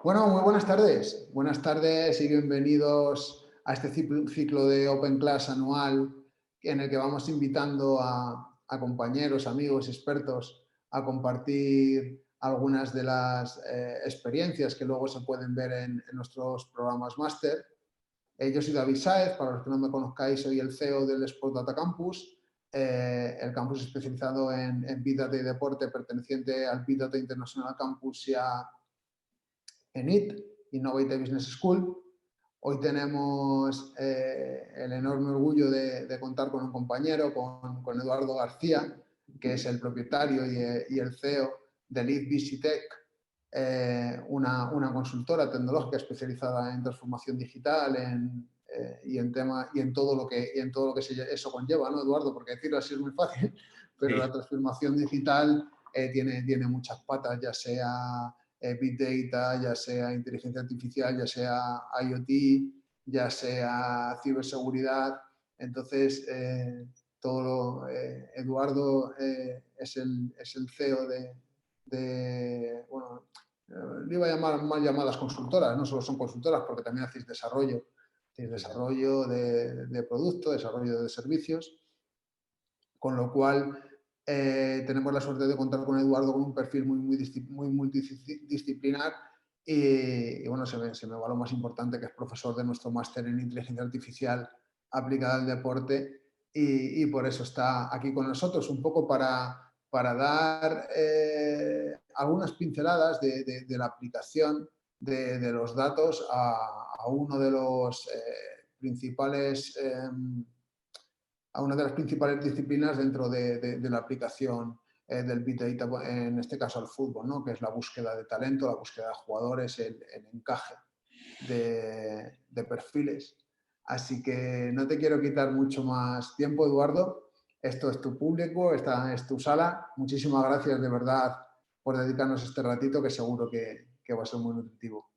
Bueno, muy buenas tardes. Buenas tardes y bienvenidos a este ciclo de Open Class anual en el que vamos invitando a compañeros, amigos, expertos a compartir algunas de las experiencias que luego se pueden ver en nuestros programas máster. Yo soy David Sáez, para los que no me conozcáis, soy el CEO del Sport Data Campus, el campus especializado en Big Data y deporte perteneciente al Big Data International Campus y a ENIT, Innovate Business School. Hoy tenemos el enorme orgullo de contar con un compañero, con Eduardo García, que es el propietario y el CEO de Lead Visitech, una consultora tecnológica especializada en transformación digital y en todo lo que eso conlleva, ¿no, Eduardo? Porque decirlo así es muy fácil, pero Sí. la transformación digital tiene muchas patas, ya sea Big Data, ya sea inteligencia artificial, ya sea IoT, ya sea ciberseguridad. Entonces, Eduardo es el CEO bueno, le iba a llamar mal llamadas consultoras, no solo son consultoras porque también hacéis desarrollo de producto, desarrollo de servicios, con lo cual tenemos la suerte de contar con Eduardo con un perfil muy multidisciplinar y bueno, se me va lo más importante, que es profesor de nuestro máster en inteligencia artificial aplicada al deporte y por eso está aquí con nosotros, un poco para dar algunas pinceladas de la aplicación de los datos a uno de los principales a una de las principales disciplinas dentro de la aplicación del Big Data, en este caso al fútbol, ¿no? Que es la búsqueda de talento, la búsqueda de jugadores, el encaje de perfiles. Así que no te quiero quitar mucho más tiempo, Eduardo. Esto es tu público, esta es tu sala. Muchísimas gracias de verdad por dedicarnos este ratito, que seguro que va a ser muy nutritivo.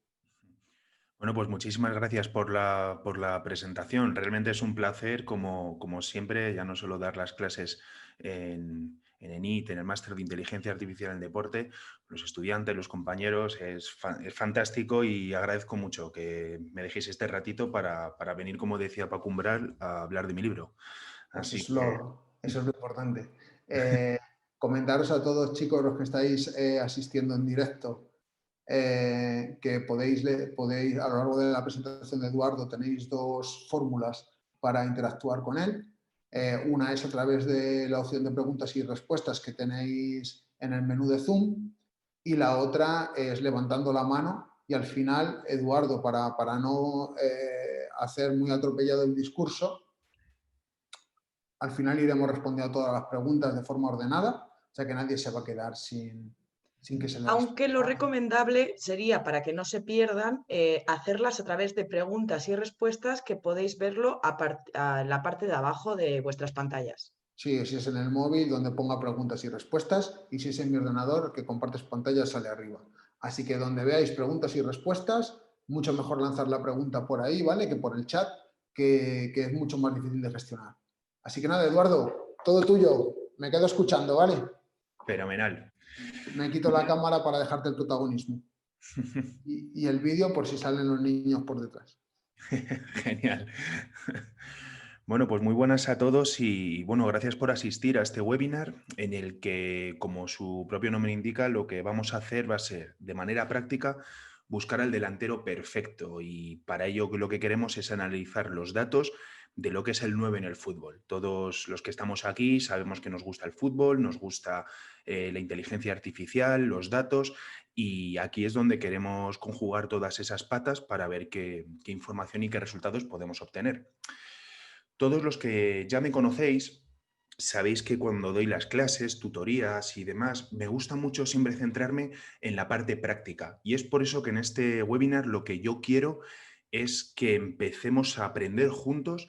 Bueno, pues muchísimas gracias por la presentación. Realmente es un placer, como siempre, ya no solo dar las clases en ENIT, en el Máster de Inteligencia Artificial en Deporte, los estudiantes, los compañeros, es fantástico y agradezco mucho que me dejéis este ratito para venir, como decía Paco Umbral, a hablar de mi libro. Eso Así es que, eso es lo importante. Comentaros a todos, chicos, los que estáis asistiendo en directo, que podéis, a lo largo de la presentación de Eduardo, tenéis dos fórmulas para interactuar con él. Una es a través de la opción de preguntas y respuestas que tenéis en el menú de Zoom y la otra es levantando la mano y al final, Eduardo, para no hacer muy atropellado el discurso, al final iremos respondiendo a todas las preguntas de forma ordenada, o sea que nadie se va a quedar sin que se le Aunque lo responda. recomendable sería, para que no se pierdan, hacerlas a través de preguntas y respuestas que podéis verlo en la parte de abajo de vuestras pantallas. Sí, si es en el móvil, donde ponga preguntas y respuestas, y si es en mi ordenador, que compartes pantalla, sale arriba. Así que donde veáis preguntas y respuestas, mucho mejor lanzar la pregunta por ahí, ¿vale? Que por el chat, que es mucho más difícil de gestionar. Así que nada, Eduardo, todo tuyo. Me quedo escuchando, ¿vale? fenomenal. Me quito la cámara para dejarte el protagonismo. Y el vídeo por si salen los niños por detrás. Genial. Bueno, pues muy buenas a todos y bueno, gracias por asistir a este webinar en el que, como su propio nombre indica, lo que vamos a hacer va a ser, de manera práctica, buscar al delantero perfecto y para ello lo que queremos es analizar los datos de lo que es el 9 en el fútbol. Todos los que estamos aquí sabemos que nos gusta el fútbol, nos gusta la inteligencia artificial, los datos y aquí es donde queremos conjugar todas esas patas para ver qué información y qué resultados podemos obtener. Todos los que ya me conocéis, sabéis que cuando doy las clases, tutorías y demás, me gusta mucho siempre centrarme en la parte práctica. Y es por eso que en este webinar lo que yo quiero es que empecemos a aprender juntos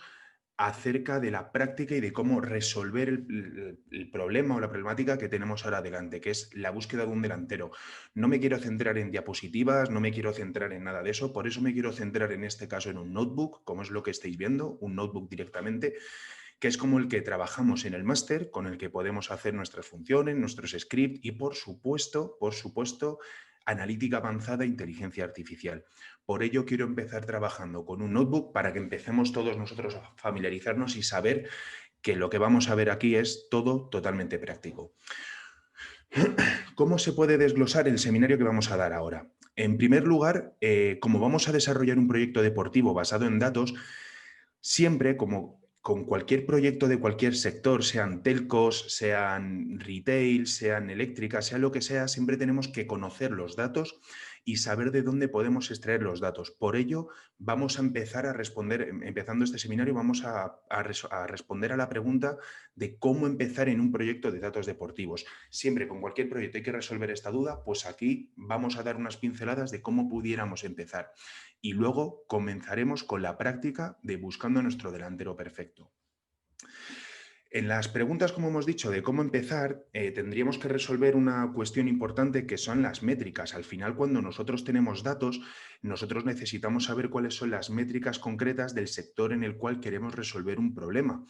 acerca de la práctica y de cómo resolver el problema o la problemática que tenemos ahora adelante, que es la búsqueda de un delantero. No me quiero centrar en diapositivas, no me quiero centrar en nada de eso, por eso me quiero centrar en este caso en un notebook, como es lo que estáis viendo, un notebook directamente, que es como el que trabajamos en el máster, con el que podemos hacer nuestras funciones, nuestros scripts y por supuesto, analítica avanzada e inteligencia artificial. Por ello quiero empezar trabajando con un notebook para que empecemos todos nosotros a familiarizarnos y saber que lo que vamos a ver aquí es todo totalmente práctico. ¿Cómo se puede desglosar el seminario que vamos a dar ahora? En primer lugar, como vamos a desarrollar un proyecto deportivo basado en datos, siempre, como con cualquier proyecto de cualquier sector, sean telcos, sean retail, sean eléctricas, sea lo que sea, siempre tenemos que conocer los datos y saber de dónde podemos extraer los datos. Por ello, vamos a empezar a responder, empezando este seminario, vamos a responder a la pregunta de cómo empezar en un proyecto de datos deportivos. Siempre con cualquier proyecto hay que resolver esta duda, pues aquí vamos a dar unas pinceladas de cómo pudiéramos empezar. Y luego comenzaremos con la práctica de buscando nuestro delantero perfecto. En las preguntas, como hemos dicho, de cómo empezar, tendríamos que resolver una cuestión importante que son las métricas. Al final, cuando nosotros tenemos datos, nosotros necesitamos saber cuáles son las métricas concretas del sector en el cual queremos resolver un problema.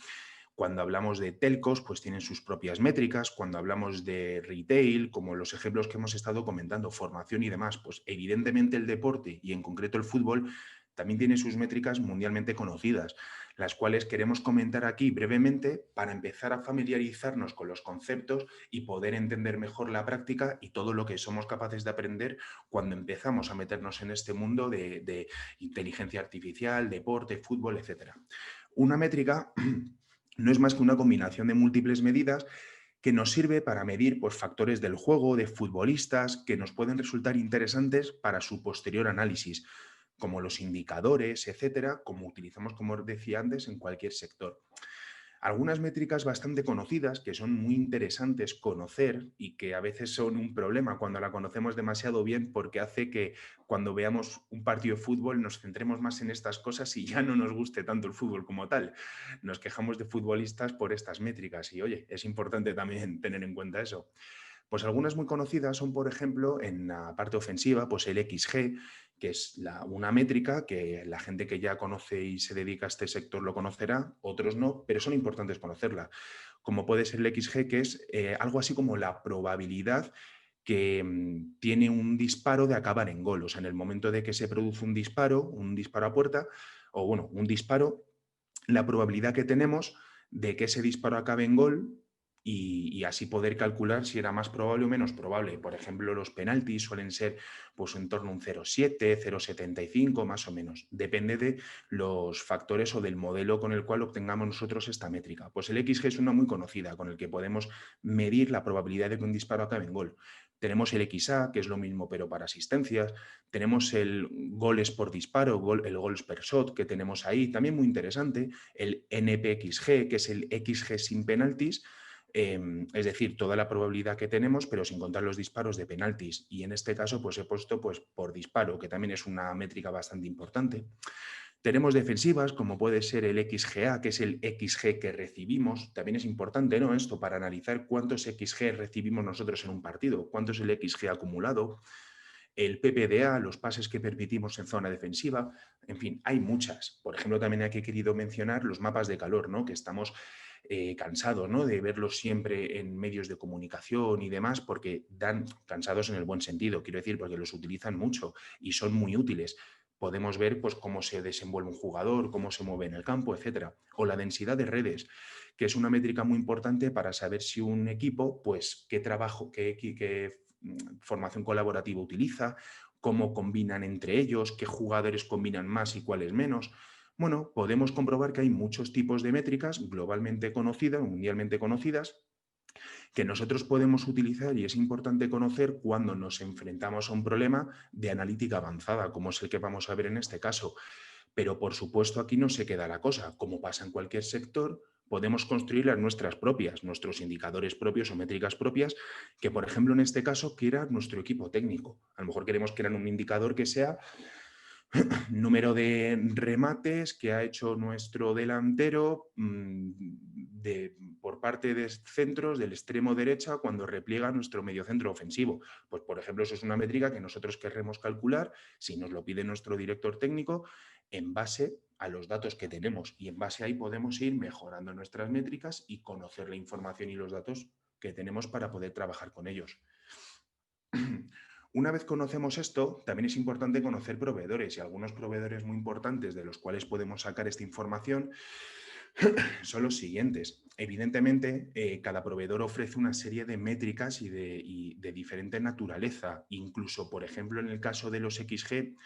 Cuando hablamos de telcos, pues tienen sus propias métricas. Cuando hablamos de retail, como los ejemplos que hemos estado comentando, formación y demás, pues evidentemente el deporte y en concreto el fútbol también tiene sus métricas mundialmente conocidas, las cuales queremos comentar aquí brevemente para empezar a familiarizarnos con los conceptos y poder entender mejor la práctica y todo lo que somos capaces de aprender cuando empezamos a meternos en este mundo de inteligencia artificial, deporte, fútbol, etc. Una métrica no es más que una combinación de múltiples medidas que nos sirve para medir pues, factores del juego, de futbolistas, que nos pueden resultar interesantes para su posterior análisis, como los indicadores, etcétera, como utilizamos, como os decía antes, en cualquier sector. Algunas métricas bastante conocidas que son muy interesantes conocer y que a veces son un problema cuando la conocemos demasiado bien porque hace que cuando veamos un partido de fútbol nos centremos más en estas cosas y ya no nos guste tanto el fútbol como tal. Nos quejamos de futbolistas por estas métricas y oye, es importante también tener en cuenta eso. Pues algunas muy conocidas son, por ejemplo, en la parte ofensiva, pues el XG, que es una métrica que la gente que ya conoce y se dedica a este sector lo conocerá, otros no, pero son importantes conocerla. Como puede ser el XG, que es algo así como la probabilidad que tiene un disparo de acabar en gol. O sea, en el momento de que se produce un disparo a puerta, o bueno, un disparo, la probabilidad que tenemos de que ese disparo acabe en gol y así poder calcular si era más probable o menos probable. Por ejemplo, los penaltis suelen ser pues, en torno a un 0,7, 0,75 más o menos. Depende de los factores o del modelo con el cual obtengamos nosotros esta métrica. Pues el XG es una muy conocida con el que podemos medir la probabilidad de que un disparo acabe en gol. Tenemos el XA, que es lo mismo pero para asistencias. Tenemos el goles por disparo, el goals per shot que tenemos ahí, también muy interesante. El NPXG, que es el XG sin penaltis, es decir, toda la probabilidad que tenemos, pero sin contar los disparos de penaltis. Y en este caso, pues he puesto pues, por disparo, que también es una métrica bastante importante. Tenemos defensivas, como puede ser el XGA, que es el XG que recibimos. También es importante, ¿no? Esto para analizar cuántos XG recibimos nosotros en un partido, cuánto es el XG acumulado, el PPDA, los pases que permitimos en zona defensiva. En fin, hay muchas. Por ejemplo, también aquí he querido mencionar los mapas de calor, ¿no? Que estamos cansados, ¿no? De verlos siempre en medios de comunicación y demás, porque dan cansados en el buen sentido, quiero decir, porque los utilizan mucho y son muy útiles. Podemos ver pues, cómo se desenvuelve un jugador, cómo se mueve en el campo, etcétera. O la densidad de redes, que es una métrica muy importante para saber si un equipo, pues, qué trabajo, qué formación colaborativa utiliza, cómo combinan entre ellos, qué jugadores combinan más y cuáles menos. Bueno, podemos comprobar que hay muchos tipos de métricas globalmente conocidas, mundialmente conocidas, que nosotros podemos utilizar y es importante conocer cuando nos enfrentamos a un problema de analítica avanzada, como es el que vamos a ver en este caso. Pero por supuesto aquí no se queda la cosa. Como pasa en cualquier sector, podemos construir las nuestras propias, nuestros indicadores propios o métricas propias, que por ejemplo en este caso quiera nuestro equipo técnico. A lo mejor queremos crear un indicador que sea número de remates que ha hecho nuestro delantero por parte de centros del extremo derecha cuando repliega nuestro mediocentro ofensivo. Pues, por ejemplo, eso es una métrica que nosotros querremos calcular si nos lo pide nuestro director técnico en base a los datos que tenemos. Y en base a ahí podemos ir mejorando nuestras métricas y conocer la información y los datos que tenemos para poder trabajar con ellos. Una vez conocemos esto, también es importante conocer proveedores, y algunos proveedores muy importantes de los cuales podemos sacar esta información son los siguientes. Evidentemente, cada proveedor ofrece una serie de métricas y de diferente naturaleza. Incluso, por ejemplo, en el caso de los XG,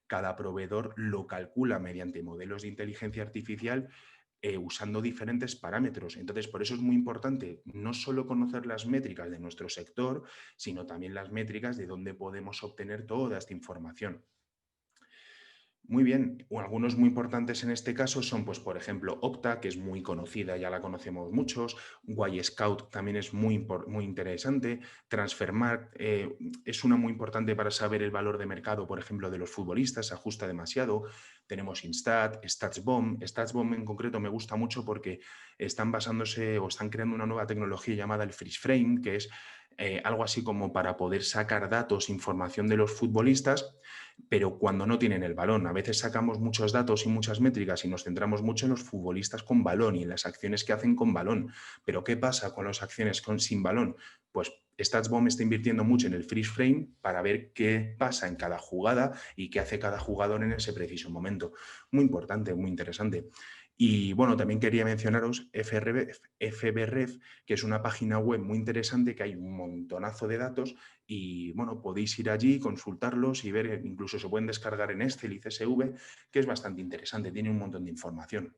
cada proveedor lo calcula mediante modelos de inteligencia artificial usando diferentes parámetros. Entonces, por eso es muy importante no solo conocer las métricas de nuestro sector, sino también las métricas de dónde podemos obtener toda esta información. Muy bien, o algunos muy importantes en este caso son, pues, por ejemplo, Opta, que es muy conocida, ya la conocemos muchos, Y-Scout también es muy interesante, Transfermarkt es una muy importante para saber el valor de mercado, por ejemplo, de los futbolistas, se ajusta demasiado, tenemos Instat, StatsBomb en concreto me gusta mucho porque están basándose o están creando una nueva tecnología llamada el Freeze Frame, que es algo así como para poder sacar datos, información de los futbolistas, pero cuando no tienen el balón. A veces sacamos muchos datos y muchas métricas y nos centramos mucho en los futbolistas con balón y en las acciones que hacen con balón. Pero ¿qué pasa con las acciones sin balón? Pues StatsBomb está invirtiendo mucho en el freeze frame para ver qué pasa en cada jugada y qué hace cada jugador en ese preciso momento. Muy importante, muy interesante. Y bueno, también quería mencionaros FBref, que es una página web muy interesante, que hay un montonazo de datos y bueno, podéis ir allí, consultarlos y ver, incluso se pueden descargar en Excel y CSV, que es bastante interesante, tiene un montón de información.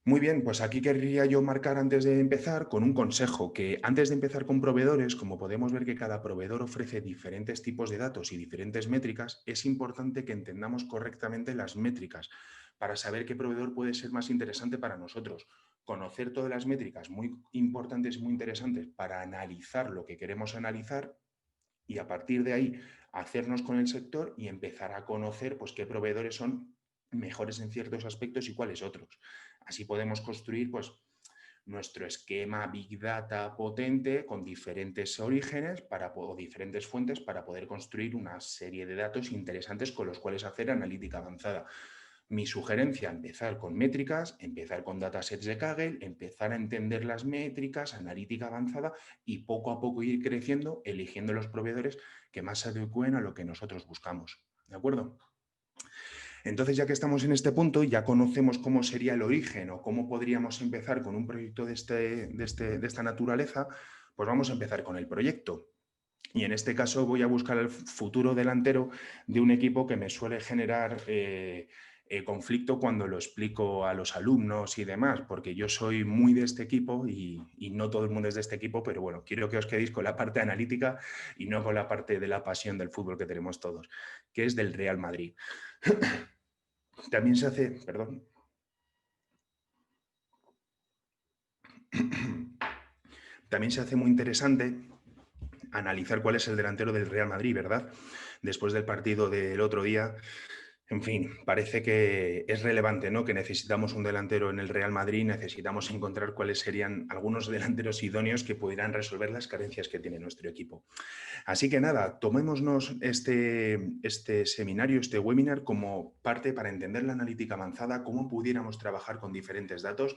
Muy bien, pues aquí querría yo marcar antes de empezar con un consejo, que antes de empezar con proveedores, como podemos ver que cada proveedor ofrece diferentes tipos de datos y diferentes métricas, es importante que entendamos correctamente las métricas para saber qué proveedor puede ser más interesante para nosotros. Conocer todas las métricas muy importantes y muy interesantes para analizar lo que queremos analizar y a partir de ahí hacernos con el sector y empezar a conocer pues, qué proveedores son mejores en ciertos aspectos y cuáles otros. Así podemos construir pues, nuestro esquema Big Data potente con diferentes orígenes o diferentes fuentes para poder construir una serie de datos interesantes con los cuales hacer analítica avanzada. Mi sugerencia, empezar con métricas, empezar con datasets de Kaggle, empezar a entender las métricas, analítica avanzada y poco a poco ir creciendo, eligiendo los proveedores que más se adecúen a lo que nosotros buscamos. ¿De acuerdo? Entonces, ya que estamos en este punto, ya conocemos cómo sería el origen o cómo podríamos empezar con un proyecto de esta naturaleza, pues vamos a empezar con el proyecto. Y en este caso voy a buscar el futuro delantero de un equipo que me suele generar conflicto cuando lo explico a los alumnos y demás, porque yo soy muy de este equipo y no todo el mundo es de este equipo, pero bueno, quiero que os quedéis con la parte analítica y no con la parte de la pasión del fútbol que tenemos todos, que es del Real Madrid. También se hace, perdón. También se hace muy interesante analizar cuál es el delantero del Real Madrid, ¿verdad? Después del partido del otro día, en fin, parece que es relevante, ¿no? Que necesitamos un delantero en el Real Madrid, necesitamos encontrar cuáles serían algunos delanteros idóneos que pudieran resolver las carencias que tiene nuestro equipo. Así que nada, tomémonos este seminario, este webinar como parte para entender la analítica avanzada, cómo pudiéramos trabajar con diferentes datos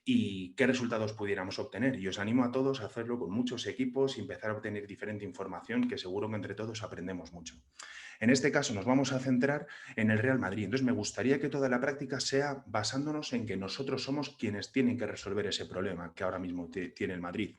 y qué resultados pudiéramos obtener. Y os animo a todos a hacerlo con muchos equipos y empezar a obtener diferente información, que seguro que entre todos aprendemos mucho. En este caso nos vamos a centrar en el Real Madrid. Entonces me gustaría que toda la práctica sea basándonos en que nosotros somos quienes tienen que resolver ese problema que ahora mismo tiene el Madrid.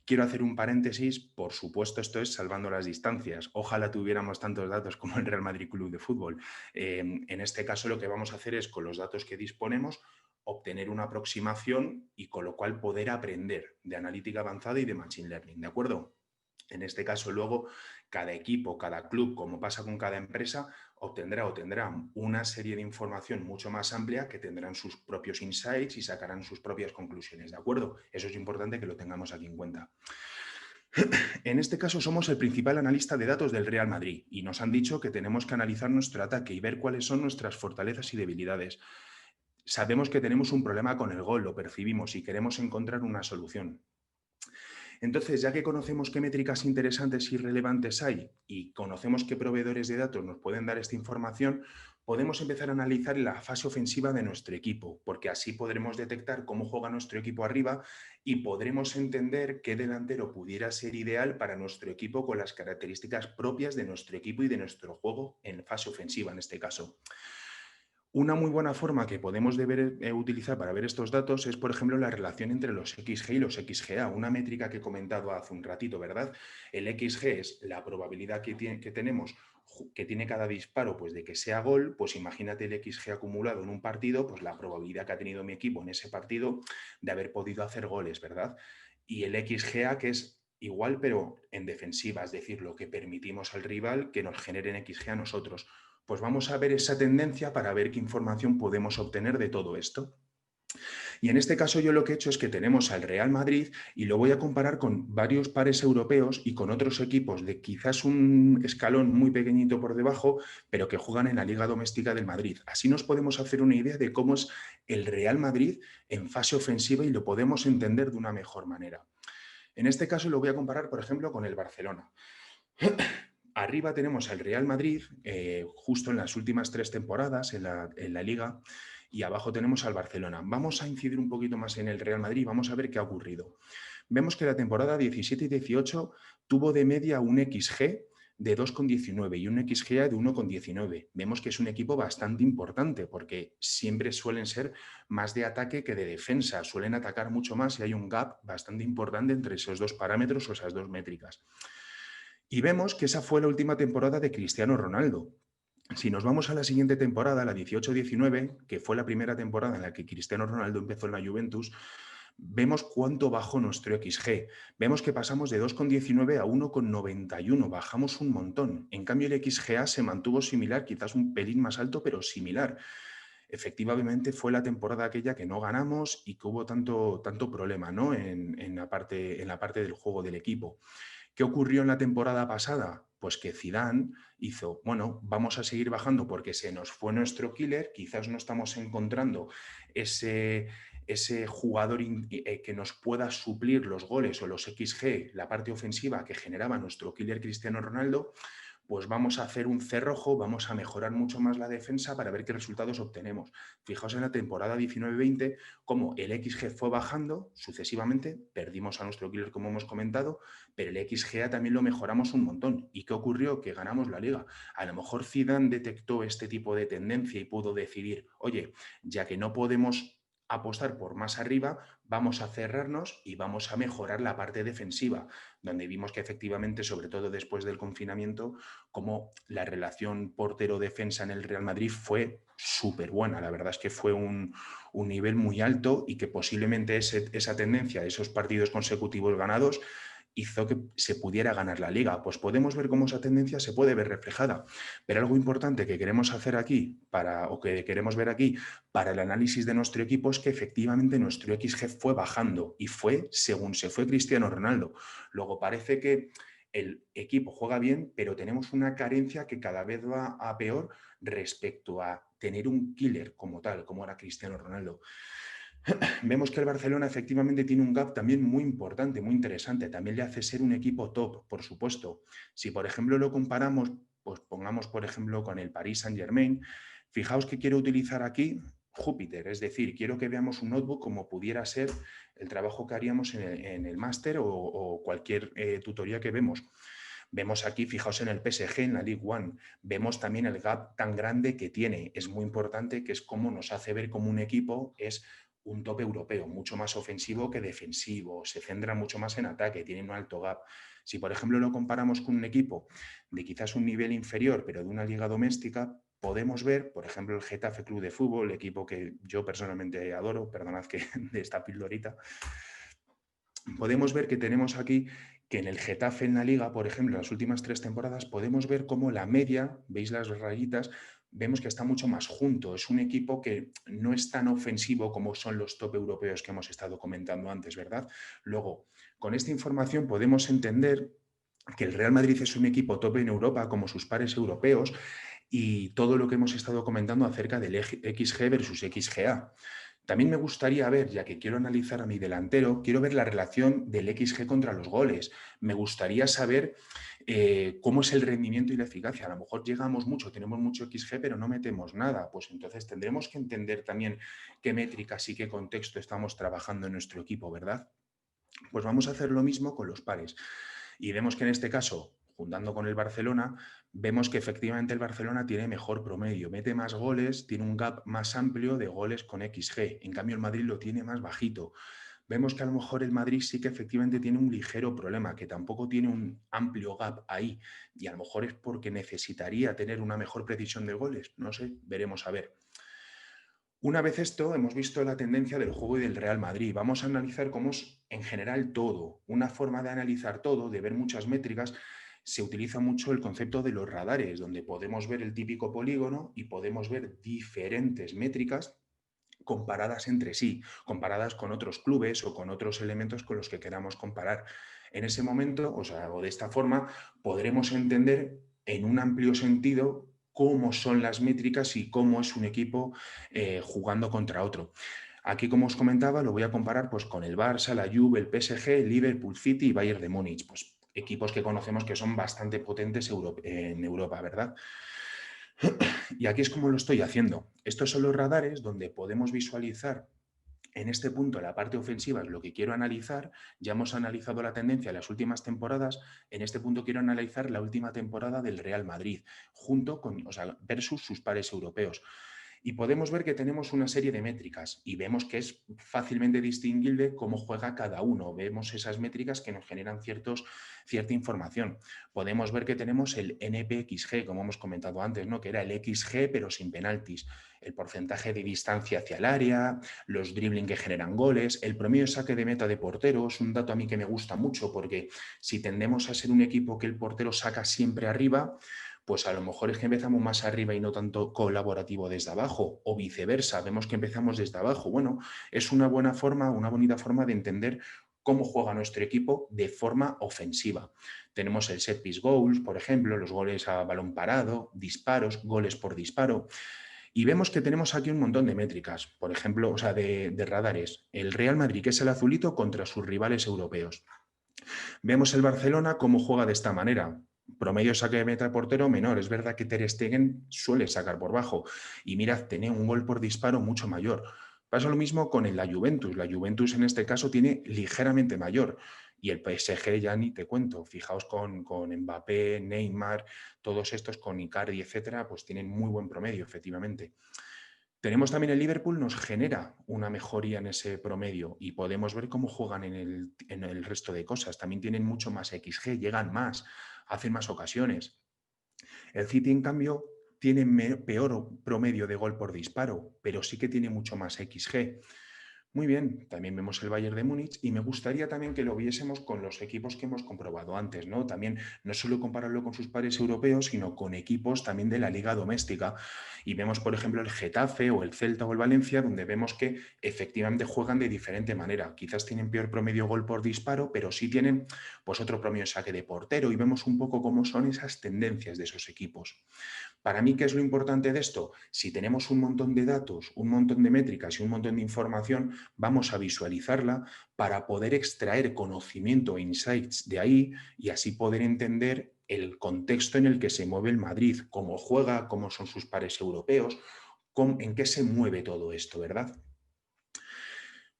Quiero hacer un paréntesis, por supuesto esto es salvando las distancias. Ojalá tuviéramos tantos datos como el Real Madrid Club de Fútbol. En este caso lo que vamos a hacer es, con los datos que disponemos, obtener una aproximación y con lo cual poder aprender de analítica avanzada y de machine learning, ¿de acuerdo? En este caso, luego, cada equipo, cada club, como pasa con cada empresa, obtendrá una serie de información mucho más amplia que tendrán sus propios insights y sacarán sus propias conclusiones, ¿de acuerdo? Eso es importante que lo tengamos aquí en cuenta. En este caso somos el principal analista de datos del Real Madrid y nos han dicho que tenemos que analizar nuestro ataque y ver cuáles son nuestras fortalezas y debilidades. Sabemos que tenemos un problema con el gol, lo percibimos y queremos encontrar una solución. Entonces, ya que conocemos qué métricas interesantes y relevantes hay y conocemos qué proveedores de datos nos pueden dar esta información, podemos empezar a analizar la fase ofensiva de nuestro equipo, porque así podremos detectar cómo juega nuestro equipo arriba y podremos entender qué delantero pudiera ser ideal para nuestro equipo con las características propias de nuestro equipo y de nuestro juego en fase ofensiva en este caso. Una muy buena forma que podemos utilizar para ver estos datos es, por ejemplo, la relación entre los XG y los XGA, una métrica que he comentado hace un ratito, ¿verdad? El XG es la probabilidad que tenemos que tiene cada disparo, pues de que sea gol. Pues imagínate el XG acumulado en un partido, pues la probabilidad que ha tenido mi equipo en ese partido de haber podido hacer goles, ¿verdad? Y el XGA, que es igual pero en defensiva, es decir, lo que permitimos al rival que nos generen XG a nosotros. Pues vamos a ver esa tendencia para ver qué información podemos obtener de todo esto. Y en este caso yo lo que he hecho es que tenemos al Real Madrid y lo voy a comparar con varios pares europeos y con otros equipos de quizás un escalón muy pequeñito por debajo, pero que juegan en la Liga Doméstica del Madrid. Así nos podemos hacer una idea de cómo es el Real Madrid en fase ofensiva y lo podemos entender de una mejor manera. En este caso lo voy a comparar, por ejemplo, con el Barcelona. Arriba tenemos al Real Madrid, justo en las últimas 3 temporadas en la Liga, y abajo tenemos al Barcelona. Vamos a incidir un poquito más en el Real Madrid y vamos a ver qué ha ocurrido. Vemos que la temporada 17 y 18 tuvo de media un XG de 2,19 y un XGA de 1,19. Vemos que es un equipo bastante importante porque siempre suelen ser más de ataque que de defensa. Suelen atacar mucho más y hay un gap bastante importante entre esos dos parámetros o esas dos métricas. Y vemos que esa fue la última temporada de Cristiano Ronaldo. Si nos vamos a la siguiente temporada, la 18-19, que fue la primera temporada en la que Cristiano Ronaldo empezó en la Juventus, vemos cuánto bajó nuestro XG. Vemos que pasamos de 2,19 a 1,91, bajamos un montón. En cambio, el XGA se mantuvo similar, quizás un pelín más alto, pero similar. Efectivamente, fue la temporada aquella que no ganamos y que hubo tanto problema, ¿no? en la parte del juego del equipo. ¿Qué ocurrió en la temporada pasada? Pues que Zidane hizo, bueno, vamos a seguir bajando porque se nos fue nuestro killer, quizás no estamos encontrando ese jugador que nos pueda suplir los goles o los XG, la parte ofensiva que generaba nuestro killer Cristiano Ronaldo, pues vamos a hacer un cerrojo, vamos a mejorar mucho más la defensa para ver qué resultados obtenemos. Fijaos en la temporada 19-20 cómo el XG fue bajando sucesivamente, perdimos a nuestro killer como hemos comentado, pero el XGA también lo mejoramos un montón. ¿Y qué ocurrió? Que ganamos la liga. A lo mejor Zidane detectó este tipo de tendencia y pudo decidir, oye, ya que no podemos apostar por más arriba, vamos a cerrarnos y vamos a mejorar la parte defensiva, donde vimos que efectivamente, sobre todo después del confinamiento, como la relación portero-defensa en el Real Madrid fue súper buena. La verdad es que fue un nivel muy alto y que posiblemente esa tendencia, esos partidos consecutivos ganados, hizo que se pudiera ganar la liga. Pues podemos ver cómo esa tendencia se puede ver reflejada. Pero algo importante que queremos hacer aquí, o que queremos ver aquí para el análisis de nuestro equipo, es que efectivamente nuestro XG fue bajando y fue según se fue Cristiano Ronaldo. Luego parece que el equipo juega bien, pero tenemos una carencia que cada vez va a peor respecto a tener un killer como tal, como era Cristiano Ronaldo. Vemos que el Barcelona efectivamente tiene un gap también muy importante, muy interesante. También le hace ser un equipo top, por supuesto. Si, por ejemplo, lo comparamos, pues pongamos, por ejemplo, con el Paris Saint-Germain, fijaos que quiero utilizar aquí Júpiter, es decir, quiero que veamos un notebook como pudiera ser el trabajo que haríamos en el máster o cualquier tutoría que vemos. Vemos aquí, fijaos en el PSG, en la Ligue 1, vemos también el gap tan grande que tiene. Es muy importante, que es cómo nos hace ver como un equipo es un top europeo, mucho más ofensivo que defensivo, se centra mucho más en ataque, tiene un alto gap. Si, por ejemplo, lo comparamos con un equipo de quizás un nivel inferior, pero de una liga doméstica, podemos ver, por ejemplo, el Getafe Club de Fútbol, equipo que yo personalmente adoro, perdonad que de esta pildorita, podemos ver que tenemos aquí que en el Getafe en la Liga, por ejemplo, en las últimas 3 temporadas, podemos ver cómo la media, veis las rayitas, vemos que está mucho más junto. Es un equipo que no es tan ofensivo como son los top europeos que hemos estado comentando antes, ¿verdad? Luego, con esta información podemos entender que el Real Madrid es un equipo top en Europa como sus pares europeos y todo lo que hemos estado comentando acerca del XG versus XGA. También me gustaría ver, ya que quiero analizar a mi delantero, quiero ver la relación del XG contra los goles. Me gustaría saber cómo es el rendimiento y la eficacia. A lo mejor llegamos mucho, tenemos mucho XG, pero no metemos nada. Pues entonces tendremos que entender también qué métricas y qué contexto estamos trabajando en nuestro equipo, ¿verdad? Pues vamos a hacer lo mismo con los pares. Y vemos que en este caso, juntando con el Barcelona, vemos que efectivamente el Barcelona tiene mejor promedio, mete más goles, tiene un gap más amplio de goles con XG. En cambio, el Madrid lo tiene más bajito. Vemos que a lo mejor el Madrid sí que efectivamente tiene un ligero problema, que tampoco tiene un amplio gap ahí. Y a lo mejor es porque necesitaría tener una mejor precisión de goles. No sé, veremos a ver. Una vez esto, hemos visto la tendencia del juego y del Real Madrid. Vamos a analizar cómo es en general todo. Una forma de analizar todo, de ver muchas métricas, se utiliza mucho el concepto de los radares, donde podemos ver el típico polígono y podemos ver diferentes métricas comparadas entre sí, comparadas con otros clubes o con otros elementos con los que queramos comparar. En ese momento, o de esta forma, podremos entender en un amplio sentido cómo son las métricas y cómo es un equipo jugando contra otro. Aquí, como os comentaba, lo voy a comparar pues, con el Barça, la Juve, el PSG, el Liverpool City y Bayern de Múnich, pues, equipos que conocemos que son bastante potentes en Europa, ¿verdad? Y aquí es como lo estoy haciendo. Estos son los radares donde podemos visualizar en este punto la parte ofensiva, es lo que quiero analizar. Ya hemos analizado la tendencia en las últimas temporadas. En este punto quiero analizar la última temporada del Real Madrid, junto con, versus sus pares europeos. Y podemos ver que tenemos una serie de métricas y vemos que es fácilmente distinguible cómo juega cada uno. Vemos esas métricas que nos generan cierta información. Podemos ver que tenemos el NPXG, como hemos comentado antes, ¿no? Que era el XG pero sin penaltis. El porcentaje de distancia hacia el área, los dribbling que generan goles, el promedio de saque de meta de portero, es un dato a mí que me gusta mucho porque si tendemos a ser un equipo que el portero saca siempre arriba, pues a lo mejor es que empezamos más arriba y no tanto colaborativo desde abajo, o viceversa, vemos que empezamos desde abajo. Bueno, es una buena forma, una bonita forma de entender cómo juega nuestro equipo de forma ofensiva. Tenemos el set piece goals, por ejemplo, los goles a balón parado, disparos, goles por disparo. Y vemos que tenemos aquí un montón de métricas, por ejemplo, de radares. El Real Madrid, que es el azulito, contra sus rivales europeos. Vemos el Barcelona cómo juega de esta manera. Promedio saque de meta de portero menor. Es verdad que Ter Stegen suele sacar por bajo. Y mirad, tiene un gol por disparo mucho mayor. Pasa lo mismo con la Juventus. La Juventus en este caso tiene ligeramente mayor. Y el PSG ya ni te cuento. Fijaos con Mbappé, Neymar, todos estos con Icardi, etcétera, pues tienen muy buen promedio, efectivamente. Tenemos también el Liverpool, nos genera una mejoría en ese promedio y podemos ver cómo juegan en el resto de cosas. También tienen mucho más XG, llegan más, hacen más ocasiones. El City, en cambio, tiene peor promedio de gol por disparo, pero sí que tiene mucho más XG. Muy bien, también vemos el Bayern de Múnich y me gustaría también que lo viésemos con los equipos que hemos comprobado antes, ¿no? También no solo compararlo con sus pares europeos, sino con equipos también de la liga doméstica. Y vemos, por ejemplo, el Getafe o el Celta o el Valencia, donde vemos que efectivamente juegan de diferente manera. Quizás tienen peor promedio gol por disparo, pero sí tienen pues otro promedio saque de portero y vemos un poco cómo son esas tendencias de esos equipos. Para mí, ¿qué es lo importante de esto? Si tenemos un montón de datos, un montón de métricas y un montón de información, vamos a visualizarla para poder extraer conocimiento e insights de ahí y así poder entender el contexto en el que se mueve el Madrid, cómo juega, cómo son sus pares europeos, en qué se mueve todo esto, ¿verdad?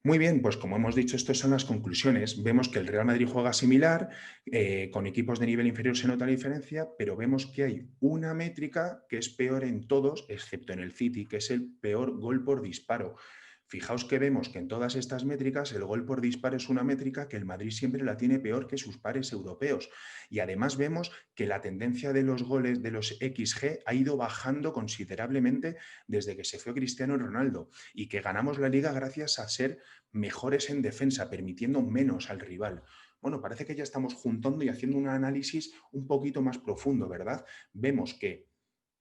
Muy bien, pues como hemos dicho, estas son las conclusiones. Vemos que el Real Madrid juega similar, con equipos de nivel inferior se nota la diferencia, pero vemos que hay una métrica que es peor en todos, excepto en el City, que es el peor gol por disparo. Fijaos que vemos que en todas estas métricas el gol por disparo es una métrica que el Madrid siempre la tiene peor que sus pares europeos. Y además vemos que la tendencia de los goles de los XG ha ido bajando considerablemente desde que se fue Cristiano Ronaldo y que ganamos la liga gracias a ser mejores en defensa, permitiendo menos al rival. Bueno, parece que ya estamos juntando y haciendo un análisis un poquito más profundo, ¿verdad? Vemos que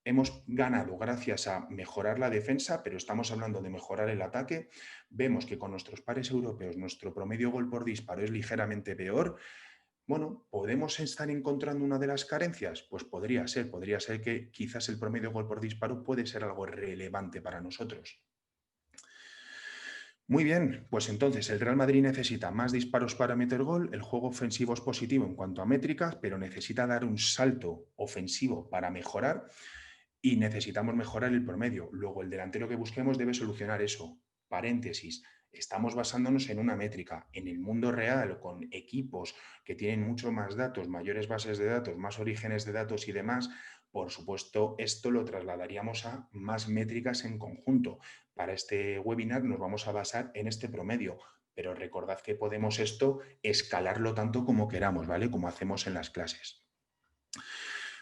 hemos ganado gracias a mejorar la defensa, pero estamos hablando de mejorar el ataque. Vemos que con nuestros pares europeos nuestro promedio gol por disparo es ligeramente peor. Bueno, ¿podemos estar encontrando una de las carencias? Pues podría ser que quizás el promedio gol por disparo puede ser algo relevante para nosotros. Muy bien, pues entonces el Real Madrid necesita más disparos para meter gol, el juego ofensivo es positivo en cuanto a métricas, pero necesita dar un salto ofensivo para mejorar y necesitamos mejorar el promedio. Luego el delantero que busquemos debe solucionar eso. Paréntesis, estamos basándonos en una métrica. En el mundo real, con equipos que tienen mucho más datos, mayores bases de datos, más orígenes de datos y demás, por supuesto, esto lo trasladaríamos a más métricas en conjunto. Para este webinar nos vamos a basar en este promedio, pero recordad que podemos esto escalarlo tanto como queramos, ¿vale? Como hacemos en las clases.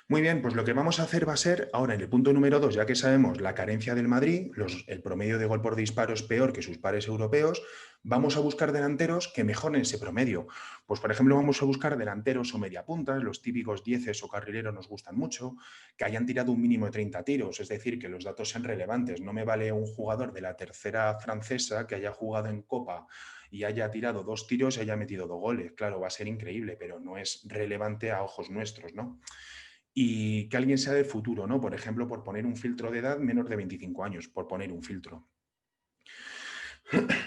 Muy bien, pues lo que vamos a hacer va a ser, ahora en el punto número 2, ya que sabemos la carencia del Madrid, el promedio de gol por disparo es peor que sus pares europeos, vamos a buscar delanteros que mejoren ese promedio. Pues por ejemplo vamos a buscar delanteros o mediapuntas, los típicos dieces o carrileros nos gustan mucho, que hayan tirado un mínimo de 30 tiros, es decir, que los datos sean relevantes. No me vale un jugador de la tercera francesa que haya jugado en Copa y haya tirado 2 tiros y haya metido 2 goles. Claro, va a ser increíble, pero no es relevante a ojos nuestros, ¿no? Y que alguien sea del futuro, ¿no? Por ejemplo, por poner un filtro de edad menor de 25 años, por poner un filtro.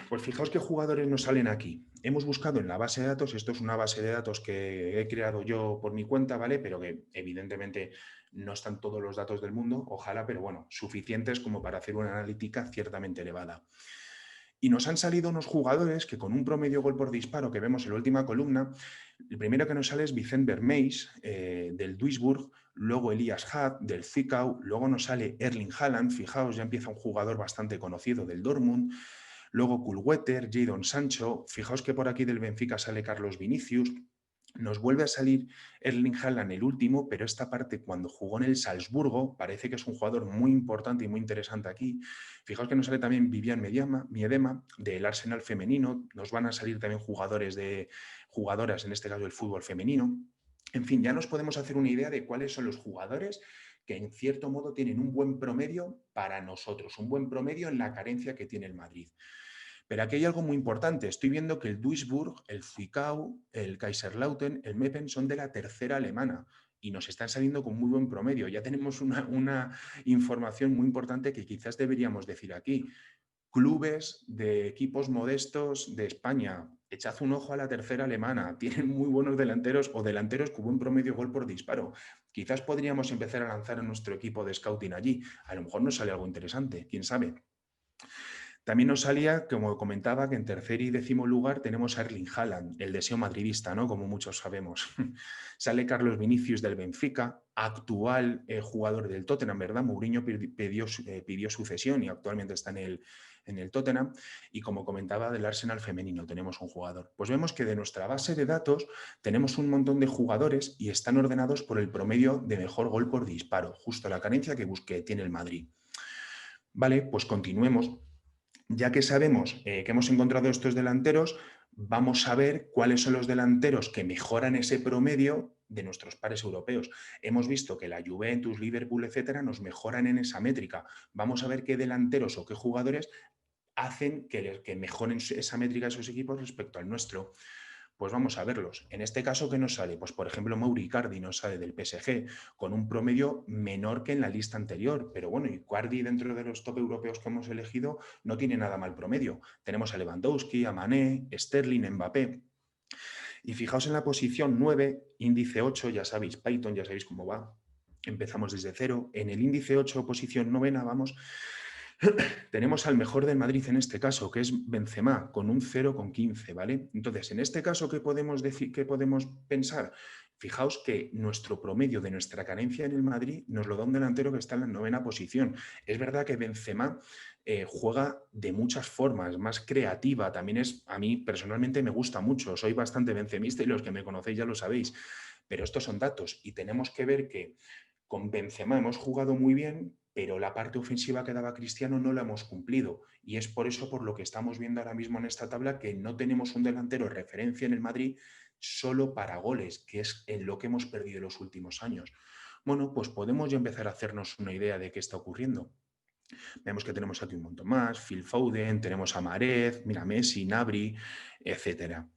Pues fijaos qué jugadores nos salen aquí. Hemos buscado en la base de datos, esto es una base de datos que he creado yo por mi cuenta, ¿vale? Pero que evidentemente no están todos los datos del mundo, ojalá, pero bueno, suficientes como para hacer una analítica ciertamente elevada. Y nos han salido unos jugadores que con un promedio gol por disparo que vemos en la última columna, el primero que nos sale es Vicent Vermeijs del Duisburg, luego Elias Hatt del Zwickau, luego nos sale Erling Haaland, fijaos, ya empieza un jugador bastante conocido del Dortmund, luego Kulwetter, Jadon Sancho, fijaos que por aquí del Benfica sale Carlos Vinicius, nos vuelve a salir Erling Haaland el último, pero esta parte cuando jugó en el Salzburgo parece que es un jugador muy importante y muy interesante aquí. Fijaos que nos sale también Vivian Miedema del Arsenal femenino, nos van a salir también jugadoras, en este caso del fútbol femenino. En fin, ya nos podemos hacer una idea de cuáles son los jugadores que en cierto modo tienen un buen promedio para nosotros, un buen promedio en la carencia que tiene el Madrid. Pero aquí hay algo muy importante. Estoy viendo que el Duisburg, el Zwickau, el Kaiserslautern, el Meppen son de la tercera alemana y nos están saliendo con muy buen promedio. Ya tenemos una información muy importante que quizás deberíamos decir aquí. Clubes de equipos modestos de España, echad un ojo a la tercera alemana, tienen muy buenos delanteros o delanteros con buen promedio gol por disparo. Quizás podríamos empezar a lanzar a nuestro equipo de scouting allí. A lo mejor nos sale algo interesante, quién sabe. También nos salía, como comentaba, que en tercer y décimo lugar tenemos a Erling Haaland, el deseo madridista, ¿no? Como muchos sabemos. Sale Carlos Vinicius del Benfica, actual jugador del Tottenham, ¿verdad? Mourinho pidió sucesión y actualmente está en el Tottenham. Y como comentaba, del Arsenal femenino tenemos un jugador. Pues vemos que de nuestra base de datos tenemos un montón de jugadores y están ordenados por el promedio de mejor gol por disparo, justo la carencia que tiene el Madrid. Vale, pues continuemos. Ya que sabemos que hemos encontrado estos delanteros, vamos a ver cuáles son los delanteros que mejoran ese promedio de nuestros pares europeos. Hemos visto que la Juventus, Liverpool, etcétera, nos mejoran en esa métrica. Vamos a ver qué delanteros o qué jugadores hacen que mejoren esa métrica de esos equipos respecto al nuestro. Pues vamos a verlos. En este caso, ¿qué nos sale? Pues por ejemplo, Mauro Icardi nos sale del PSG con un promedio menor que en la lista anterior. Pero bueno, Icardi dentro de los top europeos que hemos elegido no tiene nada mal promedio. Tenemos a Lewandowski, a Mané, Sterling, Mbappé. Y fijaos en la posición 9, índice 8, ya sabéis, Python, ya sabéis cómo va. Empezamos desde 0. En el índice 8, posición 9, vamos... Tenemos al mejor del Madrid en este caso, que es Benzema, con un 0,15, ¿vale? Entonces, en este caso, ¿qué podemos decir, qué podemos pensar? Fijaos que nuestro promedio de nuestra carencia en el Madrid nos lo da un delantero que está en la 9ª posición. Es verdad que Benzema juega de muchas formas, más creativa, también a mí personalmente me gusta mucho, soy bastante benzemista y los que me conocéis ya lo sabéis, pero estos son datos y tenemos que ver que con Benzema hemos jugado muy bien, pero la parte ofensiva que daba Cristiano no la hemos cumplido. Y es por eso por lo que estamos viendo ahora mismo en esta tabla que no tenemos un delantero de referencia en el Madrid solo para goles, que es en lo que hemos perdido en los últimos años. Bueno, pues podemos ya empezar a hacernos una idea de qué está ocurriendo. Vemos que tenemos aquí un montón más, Phil Foden, tenemos a Mahrez, mira, Messi, Gnabry, etcétera.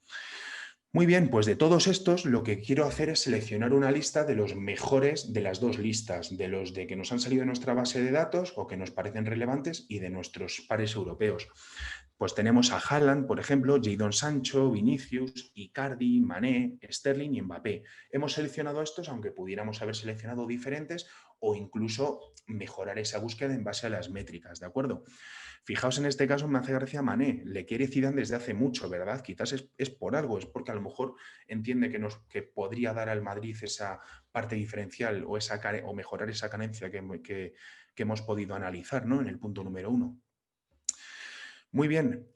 Muy bien, pues de todos estos lo que quiero hacer es seleccionar una lista de los mejores de las dos listas, de los de que nos han salido de nuestra base de datos o que nos parecen relevantes y de nuestros pares europeos. Pues tenemos a Haaland, por ejemplo, Jadon Sancho, Vinicius, Icardi, Mané, Sterling y Mbappé. Hemos seleccionado estos, aunque pudiéramos haber seleccionado diferentes o incluso mejorar esa búsqueda en base a las métricas, ¿de acuerdo? Fijaos, en este caso me hace gracia Mané, le quiere Zidane desde hace mucho, ¿verdad? Quizás es por algo, es porque a lo mejor entiende que podría dar al Madrid esa parte diferencial o mejorar esa carencia que hemos podido analizar, ¿no? En el punto número 1. Muy bien.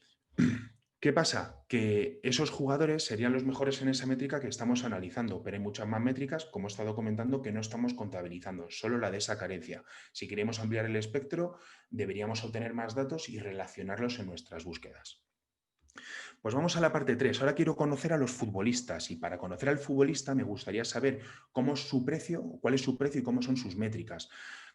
¿Qué pasa? Que esos jugadores serían los mejores en esa métrica que estamos analizando, pero hay muchas más métricas, como he estado comentando, que no estamos contabilizando, solo la de esa carencia. Si queremos ampliar el espectro, deberíamos obtener más datos y relacionarlos en nuestras búsquedas. Pues vamos a la parte 3. Ahora quiero conocer a los futbolistas, y para conocer al futbolista me gustaría saber cómo es su precio, cuál es su precio y cómo son sus métricas.